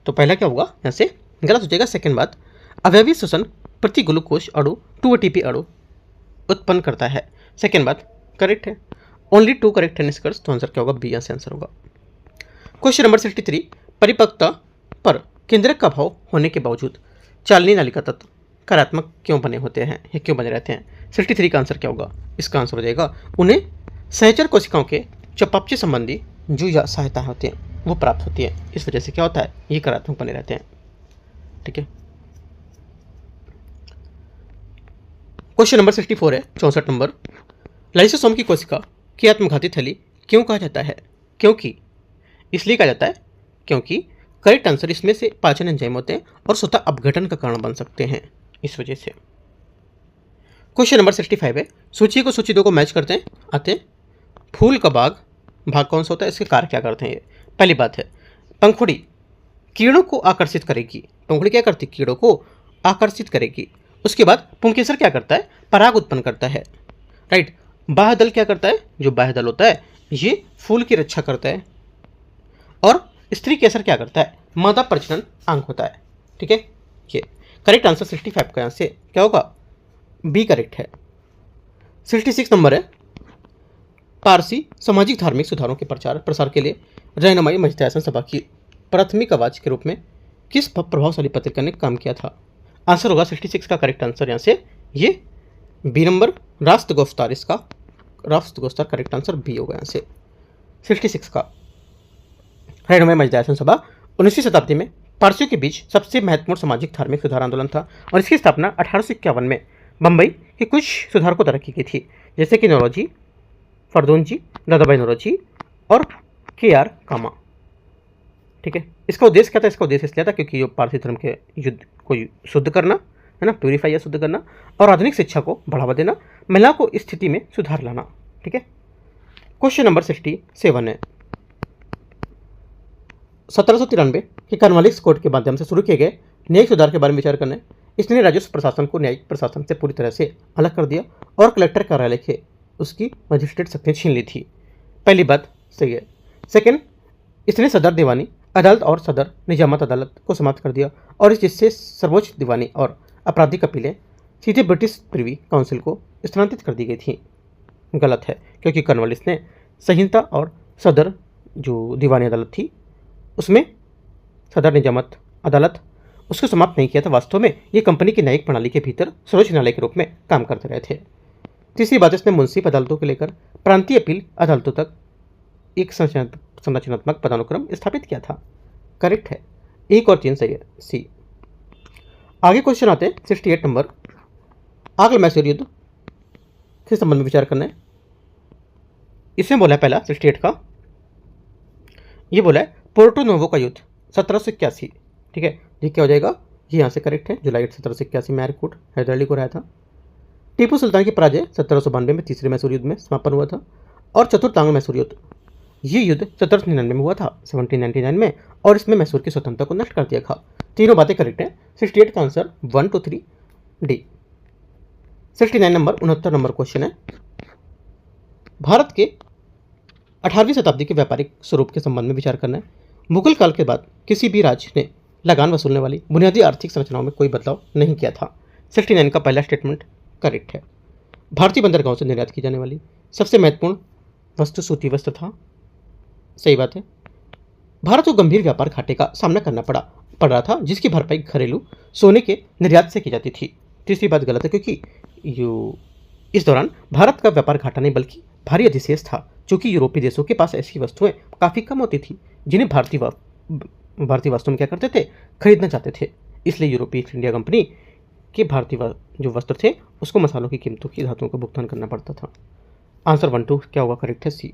तो पहला क्या होगा यहाँ से गलत हो जाएगा। सेकेंड बात, अवयवी शोषण प्रति ग्लूकोज अणु 2 ATP अणु उत्पन्न करता है। सेकेंड बात करेक्ट है, ओनली 2 करेक्ट है निष्कर्ष, तो आंसर क्या होगा बी, यहाँ से आंसर होगा। क्वेश्चन नंबर 63, परिपक्वता पर केंद्रक का अभाव होने के बावजूद चालनी नालिका तत्व कार्यात्मक क्यों बने होते हैं या क्यों बने रहते हैं। 63 का आंसर क्या होगा, इसका आंसर हो जाएगा उन्हें सहचर कोशिकाओं के चयापचय संबंधी जो या सहायता होती है वो प्राप्त होती है, इस वजह से क्या होता है ये कार्यात्मक बने रहते हैं, ठीक है। क्वेश्चन नंबर 64 है, 64 नंबर, लाइसोसोम की कोशिका की आत्मघाती थैली क्यों कहा जाता है, क्योंकि इसलिए कहा जाता है क्योंकि करेक्ट आंसर इसमें से पाचन एंजाइम होते हैं और स्वतः अपघटन का कारण बन सकते हैं, इस वजह से। क्वेश्चन नंबर 65 है, सूची को सूची 2 को मैच करते हैं आते हैं। फूल का भाग कौन सा होता है, इसके कार्य क्या करते हैं ये। पहली बात है, पंखुड़ी कीड़ों को आकर्षित करेगी, पंखुड़ी क्या करती है कीड़ों को आकर्षित करेगी। उसके बाद पुंकेसर क्या करता है, पराग उत्पन्न करता है, राइट। बाह्यदल क्या करता है, जो बाह्यदल होता है ये फूल की रक्षा करता है। और स्त्री केसर क्या करता है, मादा प्रजनन अंग होता है, ठीक है। ये करेक्ट आंसर 65 का यहाँ से क्या होगा बी करेक्ट है। 66 नंबर है, पारसी सामाजिक धार्मिक सुधारों के प्रचार प्रसार के लिए रहनुमाई मजलिस सभा की प्राथमिक आवाज के रूप में किस प्रभावशाली पत्रिका ने काम किया था। आंसर होगा 66 का करेक्ट आंसर यहाँ से ये बी नंबर राष्ट्रगोस्तार, इसका राष्ट्रगोस्तार करेक्ट आंसर बी होगा यहाँ से। 66 का रहनुमाई मजलिस सभा 19वीं शताब्दी में पारसियों के बीच सबसे महत्वपूर्ण सामाजिक धार्मिक सुधार आंदोलन था और इसकी स्थापना 1851 में बम्बई के कुछ सुधारकों द्वारा की गई थी, जैसे कि नौरोजी, फरदूनजी, दादाभाई नौरोजी और KR कामा, ठीक है। इसका उद्देश्य क्या था, इसका उद्देश्य इसलिए था क्योंकि ये पारसी धर्म के युद्ध को शुद्ध करना है ना, प्यूरिफाई या शुद्ध करना, और आधुनिक शिक्षा को बढ़ावा देना, महिला को इस स्थिति में सुधार लाना, ठीक है। क्वेश्चन नंबर 67 है, 1793 के कॉर्नवालिस कोड के माध्यम से शुरू किए गए न्यायिक सुधार के बारे में विचार करने, इसने राजस्व प्रशासन को न्यायिक प्रशासन से पूरी तरह से अलग कर दिया और कलेक्टर कार्यालय के उसकी मजिस्ट्रेट शक्तियाँ छीन ली थी। पहली बात सही है। सेकेंड, इसने सदर दीवानी अदालत और सदर निजामत अदालत को समाप्त कर दिया और जिससे सर्वोच्च दीवानी और आपराधिक अपीलें सीधे ब्रिटिश प्रिवी काउंसिल को स्थानांतरित कर दी गई थी। गलत है, क्योंकि कॉर्नवालिस ने संहिता और सदर जो दीवानी अदालत थी उसमें सदर निजामत अदालत उसको समाप्त नहीं किया था। वास्तव में ये कंपनी की न्यायिक प्रणाली के भीतर सर्वोच्च न्यायालय के रूप में काम करते रहे थे। तीसरी बात, इसने मुंसिफ अदालतों के लेकर प्रांतीय अपील अदालतों तक एक संरचनात्मक पदानुक्रम स्थापित किया था। करेक्ट है, 1 और 3 सही है, सी। आगे क्वेश्चन आते हैं 68 नंबर, आंग्ल मैसूर युद्ध के संबंध में विचार करना है। इसमें बोला है पहला 68 का, ये बोला है पोर्टो नोवो का युद्ध 1781, ठीक है। ये क्या हो जाएगा, ये यहाँ से करेक्ट है, जुलाई 1781 में एयरकूट हैदर अली को रहा था। टीपू सुल्तान की पराजय 1792 में तीसरे मैसूर युद्ध में समापन हुआ था। और चतुर्थांग मैसूर युद्ध, ये युद्ध 1799 में हुआ था 1799 में, और इसमें मैसूर की स्वतंत्रता को नष्ट कर दिया था। तीनों बातें करेक्ट है। 68 का answer 1 2 3 D. 69 number 69 number question है, भारत के 18वीं शताब्दी के व्यापारिक स्वरूप के संबंध में विचार करना है। मुगल काल के बाद किसी भी राज्य ने लगान वसूलने वाली बुनियादी आर्थिक संरचनाओं में कोई बदलाव नहीं किया था। 69 का पहला स्टेटमेंट करेक्ट है। भारतीय बंदरगाहों से निर्यात की जाने वाली सबसे महत्वपूर्ण वस्तु सूती वस्त्र था, सही बात है। भारत को गंभीर व्यापार घाटे का सामना करना पड़ रहा था, जिसकी भरपाई घरेलू सोने के निर्यात से की जाती थी। तीसरी बात गलत है, क्योंकि इस दौरान भारत का व्यापार घाटा नहीं बल्कि भारी अधिशेष था, क्योंकि यूरोपीय देशों के पास ऐसी वस्तुएं काफ़ी कम होती थी जिन्हें भारतीय वस्तु में क्या करते थे, खरीदना चाहते थे। इसलिए यूरोपीय ईस्ट इंडिया कंपनी के भारतीय जो वस्त्र थे उसको मसालों की कीमतों की धातुओं का भुगतान करना पड़ता था। आंसर 1 2 क्या होगा, करेक्ट है सी।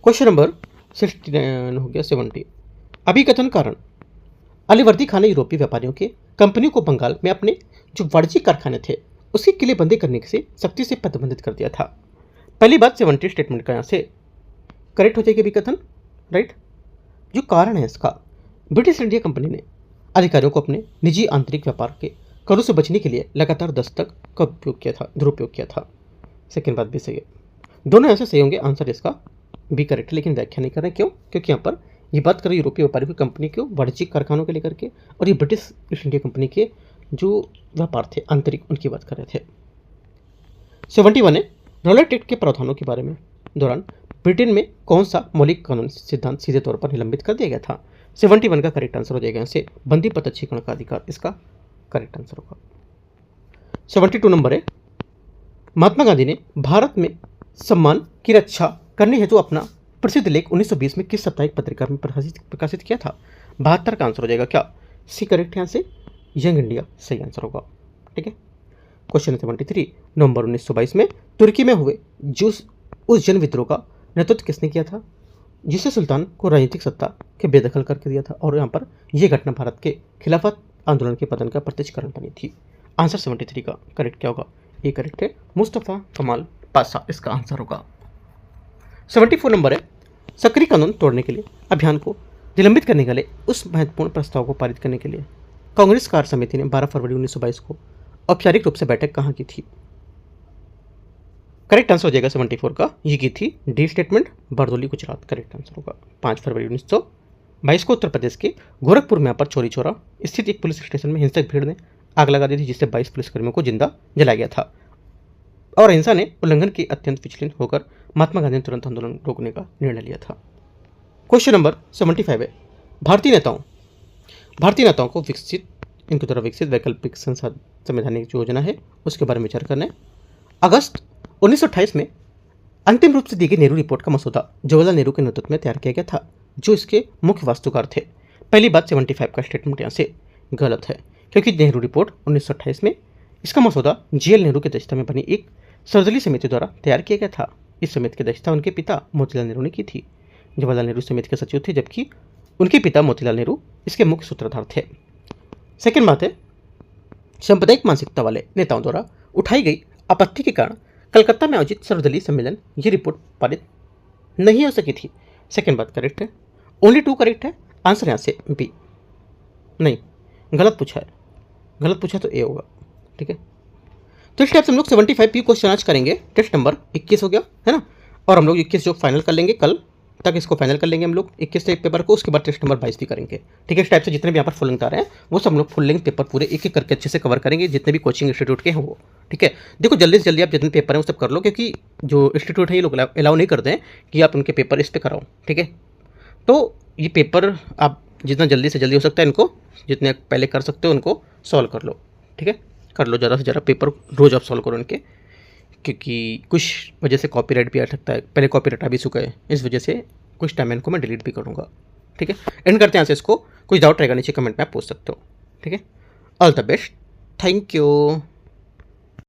क्वेश्चन नंबर 69 हो गया 70। अभिकथन कारण अलीवर्दी खान ने यूरोपीय व्यापारियों के कंपनियों को बंगाल में अपने जो वाणिज्यिक कारखाने थे उसकी किलेबंदी करने से सख्ती से प्रतिबंधित कर दिया था। पहली बात 70 स्टेटमेंट का यहाँ से करेक्ट हो जाएगी अभिकथन, राइट। जो कारण है इसका, ब्रिटिश इंडिया कंपनी ने अधिकारियों को अपने निजी आंतरिक व्यापार के करों से बचने के लिए लगातार दस्तक का दुरुपयोग किया था। सेकेंड बात भी सही है, दोनों ऐसे सही होंगे। आंसर इसका भी करेक्ट है, लेकिन व्याख्या नहीं कर रहे। क्यों? क्योंकि यहाँ पर ये बात करें यूरोपीय व्यापारियों की कंपनी के वाणिज्यिक कारखानों के लेकर के, और ये ब्रिटिश ईस्ट इंडिया कंपनी के जो व्यापार थे आंतरिक, उनकी बात कर रहे थे। 71 है, रॉलेट एक्ट के प्रावधानों के बारे में दौरान ब्रिटेन में कौन सा मौलिक कानून सिद्धांत सीधे तौर पर निलंबित कर दिया गया था। 71 का करेक्ट आंसर हो जाएगा यहाँ से बंदी पदच्छीकरण का अधिकार, इसका करेक्ट आंसर होगा। 72 नंबर है, महात्मा गांधी ने भारत में सम्मान की रक्षा करने हेतु अपना प्रसिद्ध लेख 1920 में किस साप्ताहिक पत्रिका में प्रकाशित किया था। 72 का आंसर हो जाएगा क्या, सी करेक्ट है यहाँ से यंग इंडिया सही आंसर होगा, ठीक है। क्वेश्चन 73, नवंबर 1922 में तुर्की में हुए उस जन विद्रोह का नेतृत्व किसने किया था, जिसे सुल्तान को राजनीतिक सत्ता के बेदखल करके दिया था, और यहाँ पर यह घटना भारत के खिलाफत आंदोलन के पतन का प्रत्यक्ष कारण बनी थी। आंसर 73 का करेक्ट क्या होगा, ये करेक्ट है मुस्तफ़ा कमाल पाशा, इसका आंसर होगा। 74 नंबर है, सक्रिय कानून तोड़ने के लिए अभियान को निलंबित करने के लिए उस महत्वपूर्ण प्रस्ताव को पारित करने के लिए कांग्रेस कार्य समिति ने 12 फरवरी 1922 को औपचारिक रूप से बैठक कहाँ की थी। करेक्ट आंसर हो जाएगा 74 का, ये की थी D statement, Bardoli Gujarat, correct answer होगा। 5 फरवरी 1922 को उत्तर प्रदेश के गोरखपुर में पर चौरी चौरा स्थित एक पुलिस स्टेशन में हिंसक भीड़ ने आग लगा दी थी, जिससे 22 पुलिसकर्मियों को जिंदा जलाया गया था, और हिंसा ने उल्लंघन की अत्यंत विचलित होकर महात्मा गांधी ने तुरंत आंदोलन रोकने का निर्णय लिया था। क्वेश्चन नंबर 75 है, भारतीय नेताओं को इनके द्वारा विकसित वैकल्पिक संवैधानिक योजना है उसके बारे में विचार करना है। अगस्त 1928 में अंतिम रूप से दी गई नेहरू रिपोर्ट का मसौदा जवाहरलाल नेहरू के नेतृत्व में तैयार किया गया था, जो इसके मुख्य वास्तुकार थे। पहली बात 75 का स्टेटमेंट यहाँ से गलत है, क्योंकि नेहरू रिपोर्ट 1928 में इसका मसौदा जीएल नेहरू की अध्यक्षता में बनी एक सर्वदलीय समिति द्वारा तैयार किया गया था। इस समिति की अध्यक्षता उनके पिता मोतीलाल नेहरू ने की थी। जवाहरलाल नेहरू समिति के सचिव थे, जबकि उनके पिता मोतीलाल नेहरू इसके मुख्य सूत्रधार थे। सेकेंड बात है, सांप्रदायिक मानसिकता वाले नेताओं द्वारा उठाई गई आपत्ति के कारण कलकत्ता में आयोजित सर्वदलीय सम्मेलन ये रिपोर्ट पारित नहीं हो सकी थी। सेकेंड बात करेक्ट है, ओनली 2 करेक्ट है। आंसर यहाँ से बी, नहीं गलत पूछा तो ए होगा, ठीक है। तो इस टाइप से हम लोग 75 पी क्वेश्चन आज करेंगे। टेस्ट नंबर 21 हो गया है ना, और हम लोग 21 जो फाइनल कर लेंगे, कल तक इसको फाइनल कर लेंगे हम लोग 21 पेपर को, उसके बाद टेस्ट नंबर 22 भी करेंगे, ठीक है। इस टाइप से जितने भी यहाँ पर फुल लेंथ आ रहे हैं वो सब हम लोग फुल लेंथ पेपर पूरे एक एक करके अच्छे से कवर करेंगे, जितने भी कोचिंग इंस्टीट्यूट के हैं वो, ठीक है। देखो जल्दी से जल्दी आप जितने पेपर हैं वो सब कर लो, क्योंकि जो इंस्टीट्यूट है ये लोग अलाउ नहीं करते हैं कि आप उनके पेपर इस पर कराओ, ठीक है। तो ये पेपर आप जितना जल्दी से जल्दी हो सकता है इनको जितने पहले कर सकते हो उनको सॉल्व कर लो, ठीक है। कर लो ज़्यादा से ज़्यादा पेपर रोज़ आप सॉल्व करो इनके, क्योंकि कुछ वजह से कॉपीराइट भी आ सकता है, पहले कॉपीराइट आ भी चुका है, इस वजह से कुछ टाइम इनको मैं डिलीट भी करूँगा, ठीक है। एंड करते हैं यहाँ से इसको, कुछ डाउट रहेगा नीचे कमेंट में आप पूछ सकते हो, ठीक है। All the best, thank you.